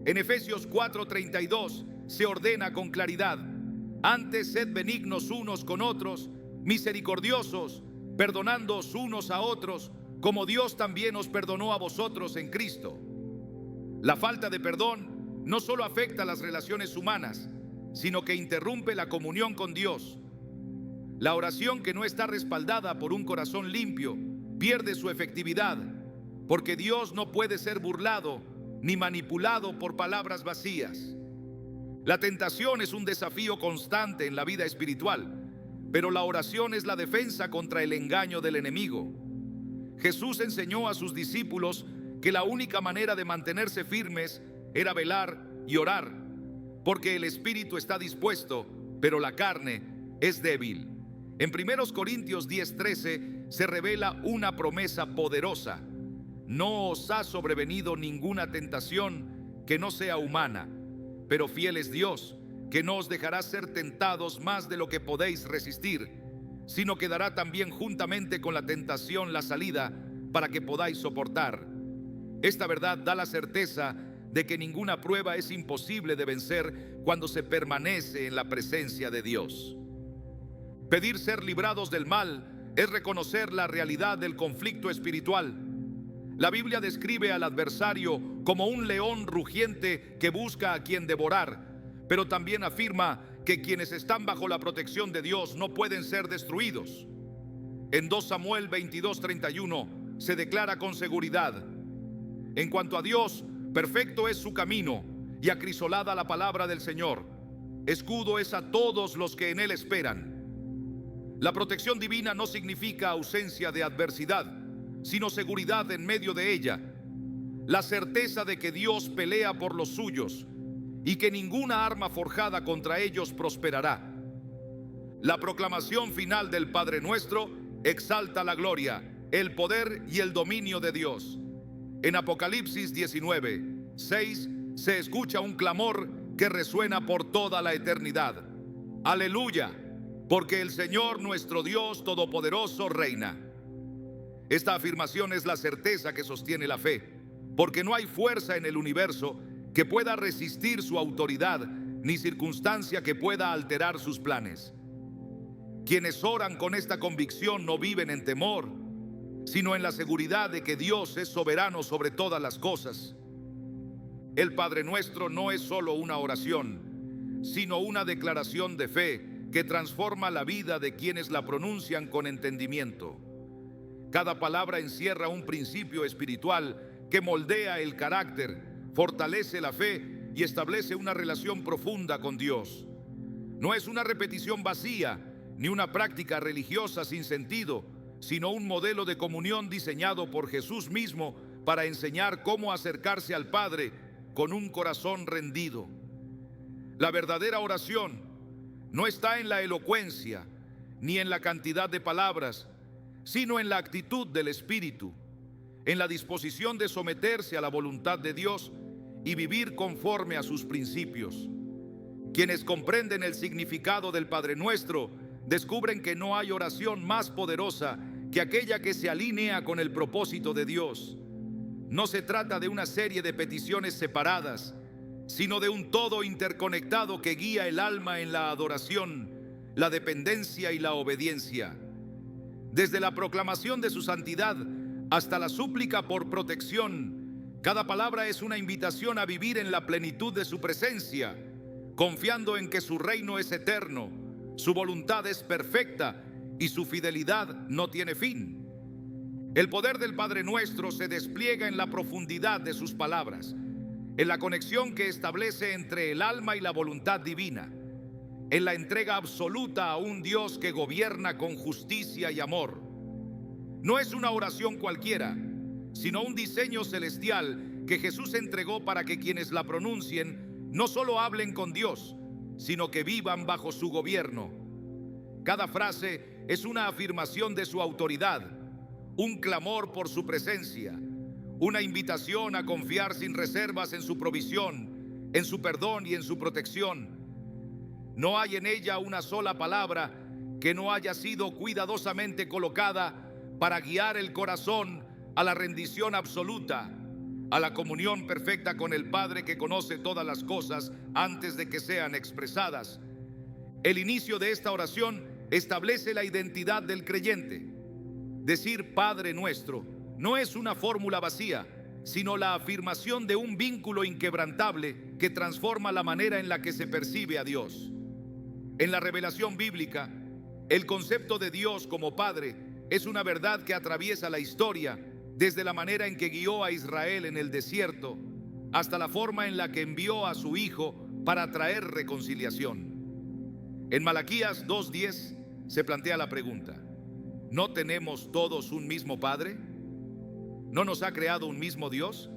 En Efesios 4:32 se ordena con claridad: antes sed benignos unos con otros, misericordiosos, perdonándoos unos a otros, como Dios también os perdonó a vosotros en Cristo. La falta de perdón no solo afecta las relaciones humanas, sino que interrumpe la comunión con Dios. La oración que no está respaldada por un corazón limpio pierde su efectividad, porque Dios no puede ser burlado ni manipulado por palabras vacías. La tentación es un desafío constante en la vida espiritual, pero la oración es la defensa contra el engaño del enemigo. Jesús enseñó a sus discípulos que la única manera de mantenerse firmes era velar y orar, porque el espíritu está dispuesto, pero la carne es débil. En 1 Corintios 10:13 se revela una promesa poderosa: no os ha sobrevenido ninguna tentación que no sea humana, pero fiel es Dios, que no os dejará ser tentados más de lo que podéis resistir, sino que dará también juntamente con la tentación la salida para que podáis soportar. Esta verdad da la certeza de que ninguna prueba es imposible de vencer cuando se permanece en la presencia de Dios. Pedir ser librados del mal es reconocer la realidad del conflicto espiritual. La Biblia describe al adversario como un león rugiente que busca a quien devorar, pero también afirma que quienes están bajo la protección de Dios no pueden ser destruidos. En 2 Samuel 22:31 se declara con seguridad: en cuanto a Dios, perfecto es su camino, y acrisolada la palabra del Señor. Escudo es a todos los que en Él esperan. La protección divina no significa ausencia de adversidad, sino seguridad en medio de ella. La certeza de que Dios pelea por los suyos y que ninguna arma forjada contra ellos prosperará. La proclamación final del Padre Nuestro exalta la gloria, el poder y el dominio de Dios. En Apocalipsis 19:6 se escucha un clamor que resuena por toda la eternidad: aleluya, porque el Señor nuestro Dios Todopoderoso reina. Esta afirmación es la certeza que sostiene la fe, porque no hay fuerza en el universo que pueda resistir su autoridad, ni circunstancia que pueda alterar sus planes. Quienes oran con esta convicción no viven en temor, sino en la seguridad de que Dios es soberano sobre todas las cosas. El Padre Nuestro no es solo una oración, sino una declaración de fe que transforma la vida de quienes la pronuncian con entendimiento. Cada palabra encierra un principio espiritual que moldea el carácter, fortalece la fe y establece una relación profunda con Dios. No es una repetición vacía, ni una práctica religiosa sin sentido, sino un modelo de comunión diseñado por Jesús mismo para enseñar cómo acercarse al Padre con un corazón rendido. La verdadera oración no está en la elocuencia ni en la cantidad de palabras, sino en la actitud del Espíritu, en la disposición de someterse a la voluntad de Dios y vivir conforme a sus principios. Quienes comprenden el significado del Padre Nuestro descubren que no hay oración más poderosa que aquella que se alinea con el propósito de Dios. No se trata de una serie de peticiones separadas, sino de un todo interconectado que guía el alma en la adoración, la dependencia y la obediencia. Desde la proclamación de su santidad hasta la súplica por protección, cada palabra es una invitación a vivir en la plenitud de su presencia, confiando en que su reino es eterno, su voluntad es perfecta y su fidelidad no tiene fin. El poder del Padre Nuestro se despliega en la profundidad de sus palabras, en la conexión que establece entre el alma y la voluntad divina, en la entrega absoluta a un Dios que gobierna con justicia y amor. No es una oración cualquiera, sino un diseño celestial que Jesús entregó para que quienes la pronuncien no solo hablen con Dios, sino que vivan bajo su gobierno. Cada frase es una afirmación de su autoridad, un clamor por su presencia, una invitación a confiar sin reservas en su provisión, en su perdón y en su protección. No hay en ella una sola palabra que no haya sido cuidadosamente colocada para guiar el corazón a la rendición absoluta, a la comunión perfecta con el Padre que conoce todas las cosas antes de que sean expresadas. El inicio de esta oración establece la identidad del creyente. Decir Padre Nuestro no es una fórmula vacía, sino la afirmación de un vínculo inquebrantable que transforma la manera en la que se percibe a Dios. En la revelación bíblica, el concepto de Dios como Padre es una verdad que atraviesa la historia, desde la manera en que guió a Israel en el desierto hasta la forma en la que envió a su Hijo para traer reconciliación. En Malaquías 2:10 se plantea la pregunta: ¿no tenemos todos un mismo Padre? ¿No nos ha creado un mismo Dios?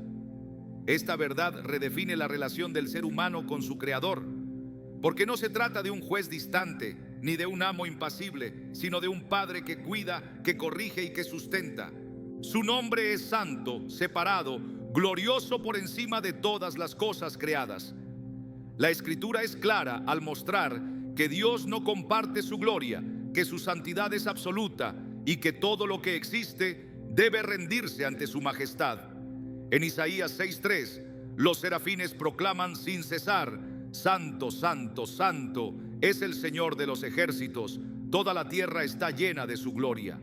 Esta verdad redefine la relación del ser humano con su Creador, porque no se trata de un juez distante ni de un amo impasible, sino de un Padre que cuida, que corrige y que sustenta. Su nombre es santo, separado, glorioso por encima de todas las cosas creadas. La Escritura es clara al mostrar que Dios no comparte su gloria, que su santidad es absoluta y que todo lo que existe debe rendirse ante su majestad. En Isaías 6:3, los serafines proclaman sin cesar: Santo, santo, santo es el Señor de los ejércitos, toda la tierra está llena de su gloria.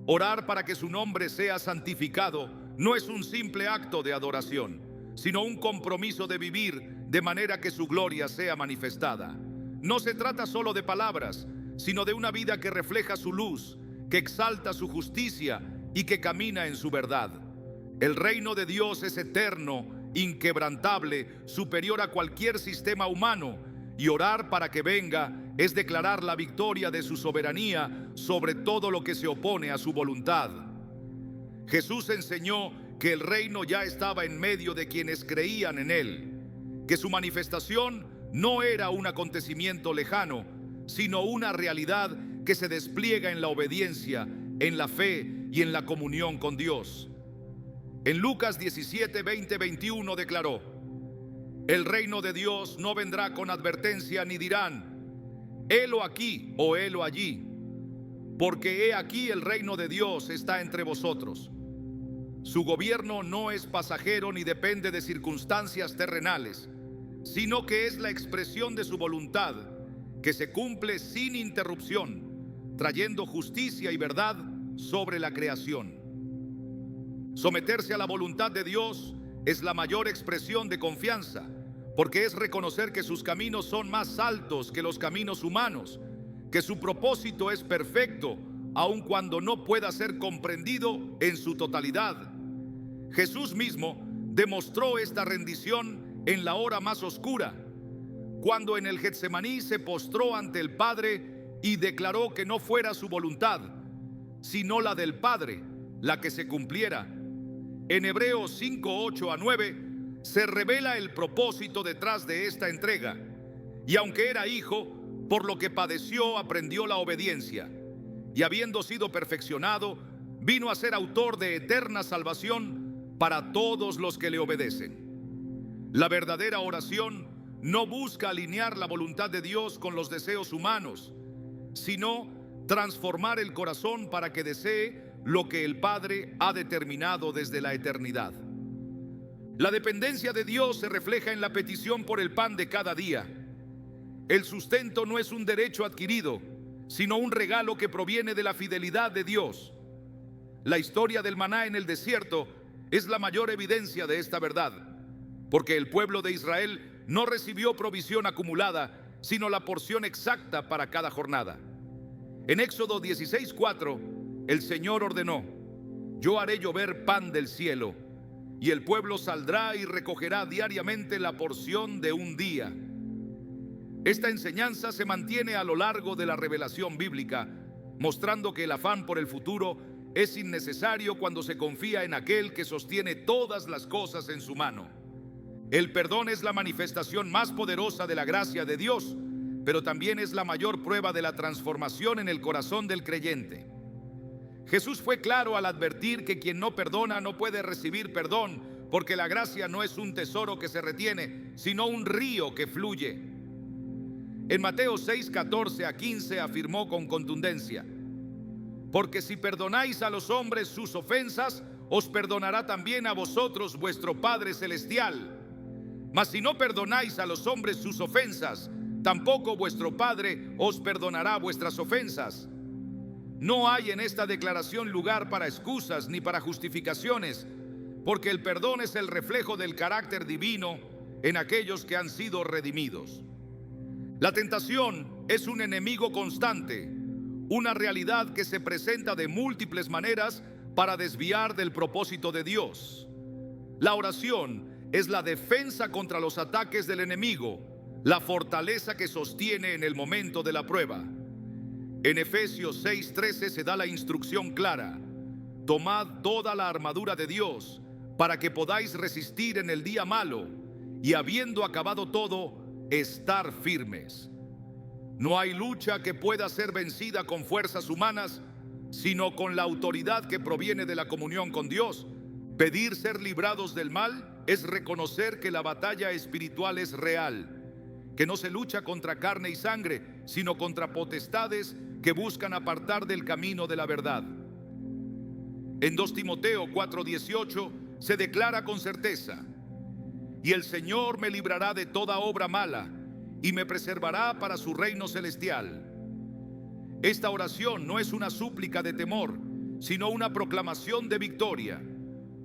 Orar para que su nombre sea santificado no es un simple acto de adoración, sino un compromiso de vivir de manera que su gloria sea manifestada. No se trata solo de palabras, sino de una vida que refleja su luz, que exalta su justicia y que camina en su verdad. El reino de Dios es eterno, inquebrantable, superior a cualquier sistema humano, y orar para que venga es declarar la victoria de su soberanía sobre todo lo que se opone a su voluntad. Jesús enseñó que el reino ya estaba en medio de quienes creían en él, que su manifestación no era un acontecimiento lejano, sino una realidad que se despliega en la obediencia, en la fe y en la comunión con Dios. En Lucas 17, 20, 21 declaró: el reino de Dios no vendrá con advertencia ni dirán, helo aquí o helo allí, Porque he aquí el reino de Dios está entre vosotros. Su gobierno no es pasajero ni depende de circunstancias terrenales, sino que es la expresión de su voluntad, que se cumple sin interrupción, trayendo justicia y verdad sobre la creación. Someterse a la voluntad de Dios es la mayor expresión de confianza, porque es reconocer que sus caminos son más altos que los caminos humanos, que su propósito es perfecto, aun cuando no pueda ser comprendido en su totalidad. Jesús mismo demostró esta rendición en la hora más oscura, cuando en el Getsemaní se postró ante el Padre y declaró que no fuera su voluntad, sino la del Padre, la que se cumpliera. En Hebreos 5, 8 a 9 se revela el propósito detrás de esta entrega. Y aunque era hijo, por lo que padeció aprendió la obediencia, y habiendo sido perfeccionado, vino a ser autor de eterna salvación para todos los que le obedecen. La verdadera oración no busca alinear la voluntad de Dios con los deseos humanos, sino transformar el corazón para que desee lo que el Padre ha determinado desde la eternidad. La dependencia de Dios se refleja en la petición por el pan de cada día. El sustento no es un derecho adquirido, sino un regalo que proviene de la fidelidad de Dios. La historia del maná en el desierto es la mayor evidencia de esta verdad, porque el pueblo de Israel no recibió provisión acumulada, sino la porción exacta para cada jornada. En Éxodo 16:4, el Señor ordenó: yo haré llover pan del cielo, y el pueblo saldrá y recogerá diariamente la porción de un día. Esta enseñanza se mantiene a lo largo de la revelación bíblica, mostrando que el afán por el futuro es innecesario cuando se confía en aquel que sostiene todas las cosas en su mano. El perdón es la manifestación más poderosa de la gracia de Dios, pero también es la mayor prueba de la transformación en el corazón del creyente. Jesús fue claro al advertir que quien no perdona no puede recibir perdón, porque la gracia no es un tesoro que se retiene, sino un río que fluye. En Mateo 6, 14 a 15 afirmó con contundencia: porque si perdonáis a los hombres sus ofensas, os perdonará también a vosotros vuestro Padre Celestial. Mas si no perdonáis a los hombres sus ofensas, tampoco vuestro Padre os perdonará vuestras ofensas. No hay en esta declaración lugar para excusas ni para justificaciones, porque el perdón es el reflejo del carácter divino en aquellos que han sido redimidos. La tentación es un enemigo constante, una realidad que se presenta de múltiples maneras para desviar del propósito de Dios. La oración es la defensa contra los ataques del enemigo, la fortaleza que sostiene en el momento de la prueba. En Efesios 6:13 se da la instrucción clara: tomad toda la armadura de Dios para que podáis resistir en el día malo y, habiendo acabado todo, estar firmes. No hay lucha que pueda ser vencida con fuerzas humanas, sino con la autoridad que proviene de la comunión con Dios. Pedir ser librados del mal es reconocer que la batalla espiritual es real, que no se lucha contra carne y sangre, sino contra potestades que buscan apartar del camino de la verdad. En 2 Timoteo 4:18 se declara con certeza: y el Señor me librará de toda obra mala y me preservará para su reino celestial. Esta oración no es una súplica de temor, sino una proclamación de victoria,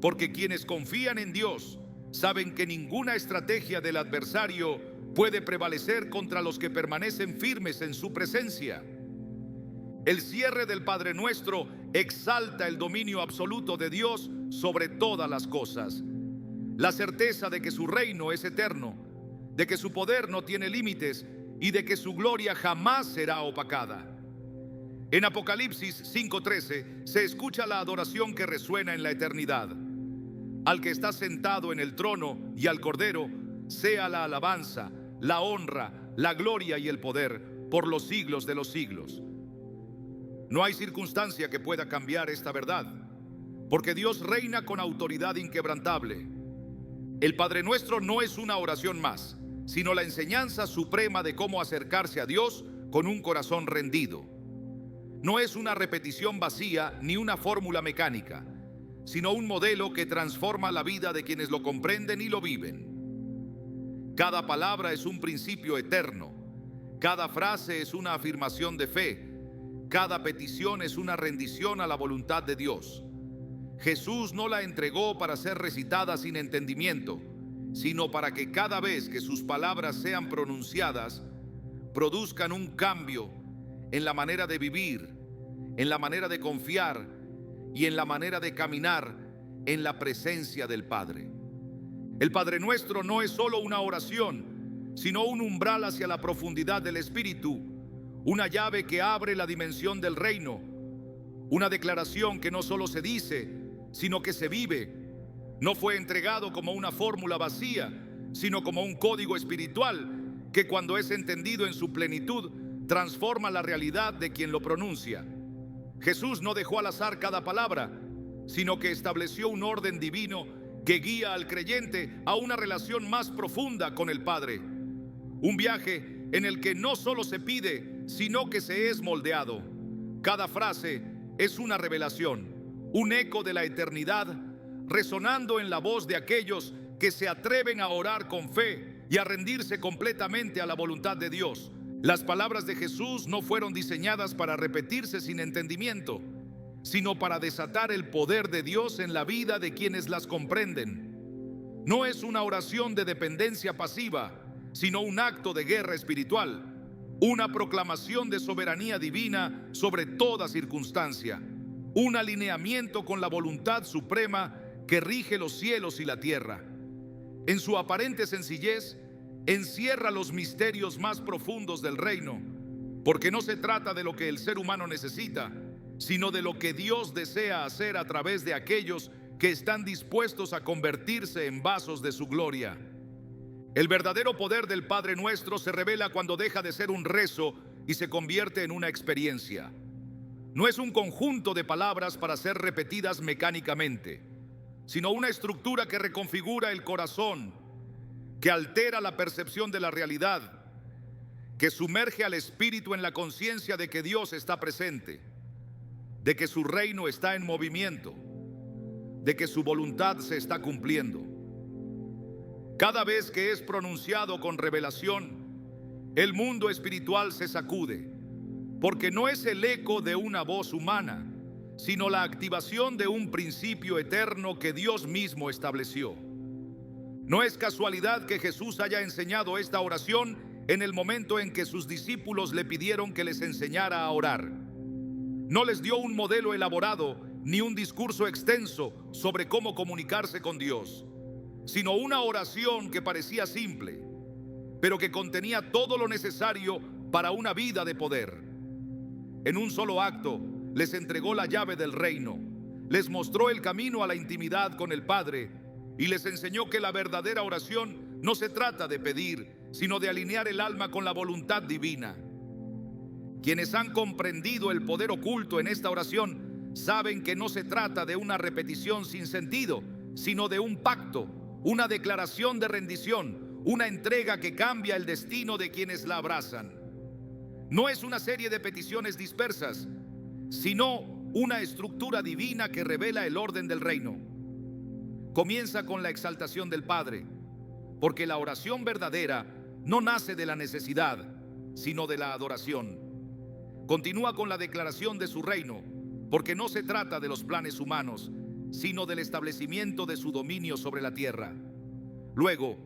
porque quienes confían en Dios saben que ninguna estrategia del adversario puede prevalecer contra los que permanecen firmes en su presencia. El cierre del Padre Nuestro exalta el dominio absoluto de Dios sobre todas las cosas. La certeza de que su reino es eterno, de que su poder no tiene límites y de que su gloria jamás será opacada. En Apocalipsis 5:13 se escucha la adoración que resuena en la eternidad. Al que está sentado en el trono y al Cordero sea la alabanza, la honra, la gloria y el poder por los siglos de los siglos. No hay circunstancia que pueda cambiar esta verdad, porque Dios reina con autoridad inquebrantable. El Padre Nuestro no es una oración más, sino la enseñanza suprema de cómo acercarse a Dios con un corazón rendido. no es una repetición vacía ni una fórmula mecánica, sino un modelo que transforma la vida de quienes lo comprenden y lo viven. Cada palabra es un principio eterno, cada frase es una afirmación de fe, cada petición es una rendición a la voluntad de Dios. Jesús no la entregó para ser recitada sin entendimiento, sino para que cada vez que sus palabras sean pronunciadas, produzcan un cambio en la manera de vivir, en la manera de confiar y en la manera de caminar en la presencia del Padre. El Padre Nuestro no es solo una oración, sino un umbral hacia la profundidad del Espíritu, una llave que abre la dimensión del reino, una declaración que no solo se dice, sino que se vive. No fue entregado como una fórmula vacía, sino como un código espiritual que, cuando es entendido en su plenitud, transforma la realidad de quien lo pronuncia. Jesús no dejó al azar cada palabra, sino que estableció un orden divino que guía al creyente a una relación más profunda con el Padre. Un viaje en el que no solo se pide, sino que se es moldeado. Cada frase es una revelación, un eco de la eternidad, resonando en la voz de aquellos que se atreven a orar con fe y a rendirse completamente a la voluntad de Dios. Las palabras de Jesús no fueron diseñadas para repetirse sin entendimiento, sino para desatar el poder de Dios en la vida de quienes las comprenden. No es una oración de dependencia pasiva, sino un acto de guerra espiritual, una proclamación de soberanía divina sobre toda circunstancia, un alineamiento con la voluntad suprema que rige los cielos y la tierra. En su aparente sencillez, encierra los misterios más profundos del reino, porque no se trata de lo que el ser humano necesita, sino de lo que Dios desea hacer a través de aquellos que están dispuestos a convertirse en vasos de su gloria. El verdadero poder del Padre Nuestro se revela cuando deja de ser un rezo y se convierte en una experiencia. No es un conjunto de palabras para ser repetidas mecánicamente, sino una estructura que reconfigura el corazón, que altera la percepción de la realidad, que sumerge al espíritu en la conciencia de que Dios está presente, de que su reino está en movimiento, de que su voluntad se está cumpliendo. Cada vez que es pronunciado con revelación, el mundo espiritual se sacude, porque no es el eco de una voz humana, sino la activación de un principio eterno que Dios mismo estableció. No es casualidad que Jesús haya enseñado esta oración en el momento en que sus discípulos le pidieron que les enseñara a orar. No les dio un modelo elaborado ni un discurso extenso sobre cómo comunicarse con Dios, sino una oración que parecía simple, pero que contenía todo lo necesario para una vida de poder. En un solo acto, les entregó la llave del reino, les mostró el camino a la intimidad con el Padre y les enseñó que la verdadera oración no se trata de pedir, sino de alinear el alma con la voluntad divina. Quienes han comprendido el poder oculto en esta oración saben que no se trata de una repetición sin sentido, sino de un pacto, una declaración de rendición, una entrega que cambia el destino de quienes la abrazan. No es una serie de peticiones dispersas, sino una estructura divina que revela el orden del reino. Comienza con la exaltación del Padre, porque la oración verdadera no nace de la necesidad, sino de la adoración. Continúa con la declaración de su reino, porque no se trata de los planes humanos, sino del establecimiento de su dominio sobre la tierra. Luego,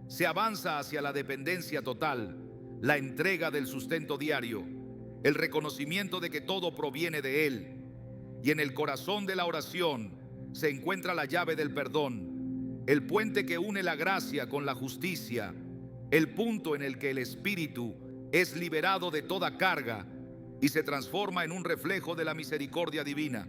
se avanza hacia la dependencia total, la entrega del sustento diario, el reconocimiento de que todo proviene de Él. Y en el corazón de la oración se encuentra la llave del perdón, el puente que une la gracia con la justicia, el punto en el que el espíritu es liberado de toda carga y se transforma en un reflejo de la misericordia divina.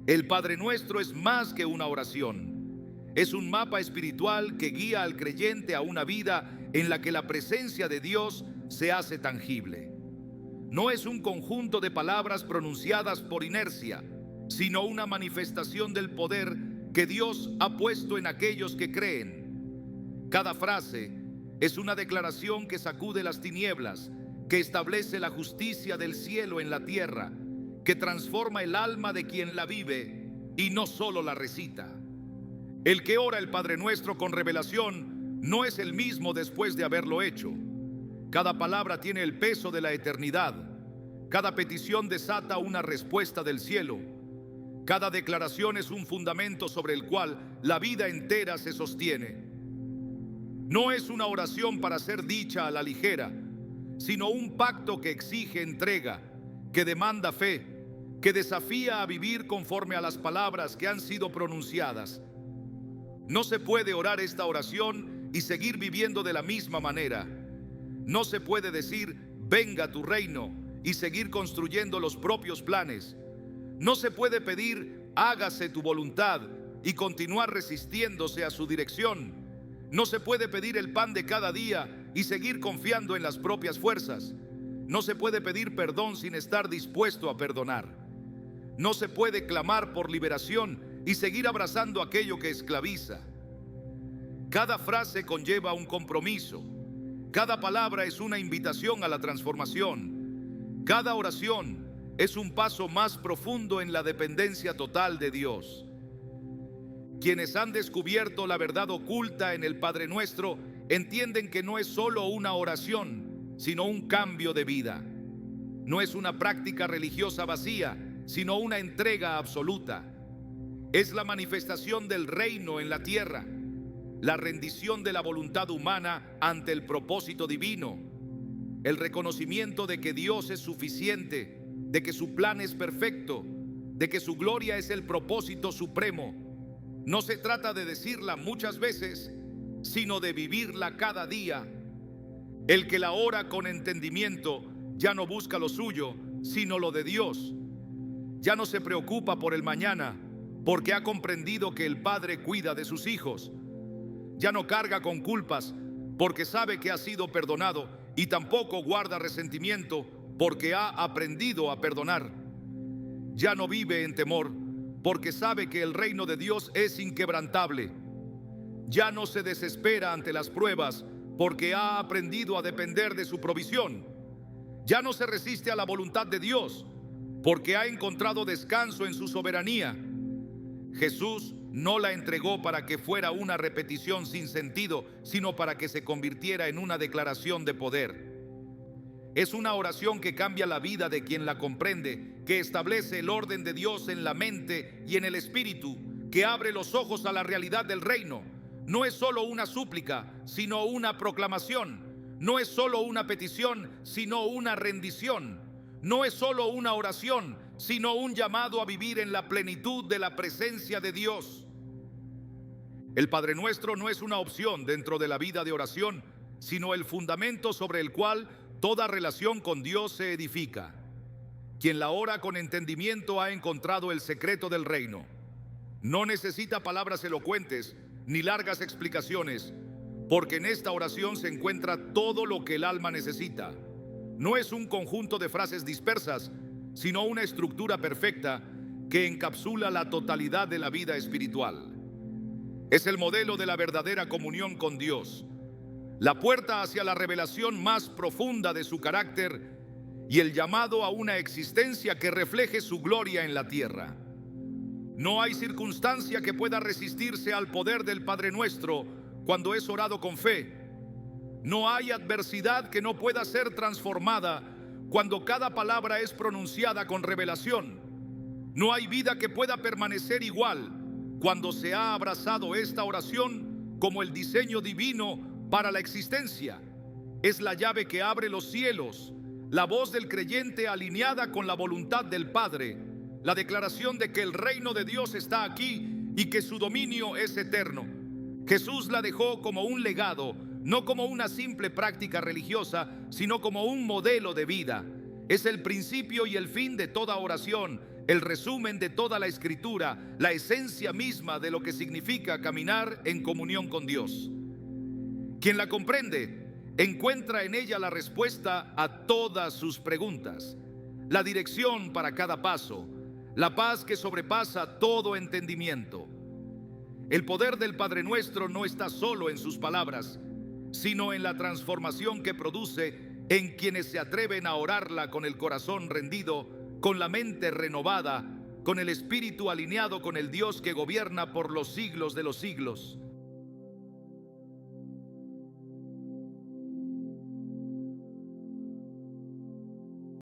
El Padre Nuestro es más que una oración, es un mapa espiritual que guía al creyente a una vida en la que la presencia de Dios se hace tangible. No es un conjunto de palabras pronunciadas por inercia, sino una manifestación del poder que Dios ha puesto en aquellos que creen. Cada frase es una declaración que sacude las tinieblas, que establece la justicia del cielo en la tierra, que transforma el alma de quien la vive y no solo la recita. El que ora el Padre Nuestro con revelación no es el mismo después de haberlo hecho. Cada palabra tiene el peso de la eternidad. Cada petición desata una respuesta del cielo. Cada declaración es un fundamento sobre el cual la vida entera se sostiene. No es una oración para ser dicha a la ligera, sino un pacto que exige entrega, que demanda fe, que desafía a vivir conforme a las palabras que han sido pronunciadas. No se puede orar esta oración y seguir viviendo de la misma manera. No se puede decir, venga tu reino, y seguir construyendo los propios planes. No se puede pedir, hágase tu voluntad, y continuar resistiéndose a su dirección. No se puede pedir el pan de cada día y seguir confiando en las propias fuerzas. No se puede pedir perdón sin estar dispuesto a perdonar. No se puede clamar por liberación y seguir abrazando aquello que esclaviza. Cada frase conlleva un compromiso. Cada palabra es una invitación a la transformación. Cada oración es un paso más profundo en la dependencia total de Dios. Quienes han descubierto la verdad oculta en el Padre Nuestro entienden que no es solo una oración, sino un cambio de vida. No es una práctica religiosa vacía, sino una entrega absoluta. Es la manifestación del reino en la tierra, la rendición de la voluntad humana ante el propósito divino, el reconocimiento de que Dios es suficiente, de que su plan es perfecto, de que su gloria es el propósito supremo. No se trata de decirla muchas veces, sino de vivirla cada día. El que la ora con entendimiento ya no busca lo suyo, sino lo de Dios. Ya no se preocupa por el mañana, porque ha comprendido que el Padre cuida de sus hijos. Ya no carga con culpas, porque sabe que ha sido perdonado, y tampoco guarda resentimiento, porque ha aprendido a perdonar. Ya no vive en temor, porque sabe que el reino de Dios es inquebrantable. Ya no se desespera ante las pruebas, porque ha aprendido a depender de su provisión. Ya no se resiste a la voluntad de Dios, porque ha encontrado descanso en su soberanía. Jesús no la entregó para que fuera una repetición sin sentido, sino para que se convirtiera en una declaración de poder. Es una oración que cambia la vida de quien la comprende, que establece el orden de Dios en la mente y en el espíritu, que abre los ojos a la realidad del reino. No es solo una súplica, sino una proclamación. No es solo una petición, sino una rendición. No es solo una oración, sino un llamado a vivir en la plenitud de la presencia de Dios. El Padre Nuestro no es una opción dentro de la vida de oración, sino el fundamento sobre el cual toda relación con Dios se edifica. Quien la ora con entendimiento ha encontrado el secreto del reino. No necesita palabras elocuentes ni largas explicaciones, porque en esta oración se encuentra todo lo que el alma necesita. No es un conjunto de frases dispersas, sino una estructura perfecta que encapsula la totalidad de la vida espiritual. Es el modelo de la verdadera comunión con Dios, la puerta hacia la revelación más profunda de su carácter y el llamado a una existencia que refleje su gloria en la tierra. No hay circunstancia que pueda resistirse al poder del Padre Nuestro cuando es orado con fe. No hay adversidad que no pueda ser transformada cuando cada palabra es pronunciada con revelación. No hay vida que pueda permanecer igual cuando se ha abrazado esta oración como el diseño divino para la existencia. Es la llave que abre los cielos, la voz del creyente alineada con la voluntad del Padre, la declaración de que el reino de Dios está aquí y que su dominio es eterno. Jesús la dejó como un legado, no como una simple práctica religiosa, sino como un modelo de vida. Es el principio y el fin de toda oración, el resumen de toda la Escritura, la esencia misma de lo que significa caminar en comunión con Dios. Quien la comprende encuentra en ella la respuesta a todas sus preguntas, la dirección para cada paso, la paz que sobrepasa todo entendimiento. El poder del Padre Nuestro no está solo en sus palabras, sino en la transformación que produce en quienes se atreven a orarla con el corazón rendido con la mente renovada, con el espíritu alineado con el Dios que gobierna por los siglos de los siglos.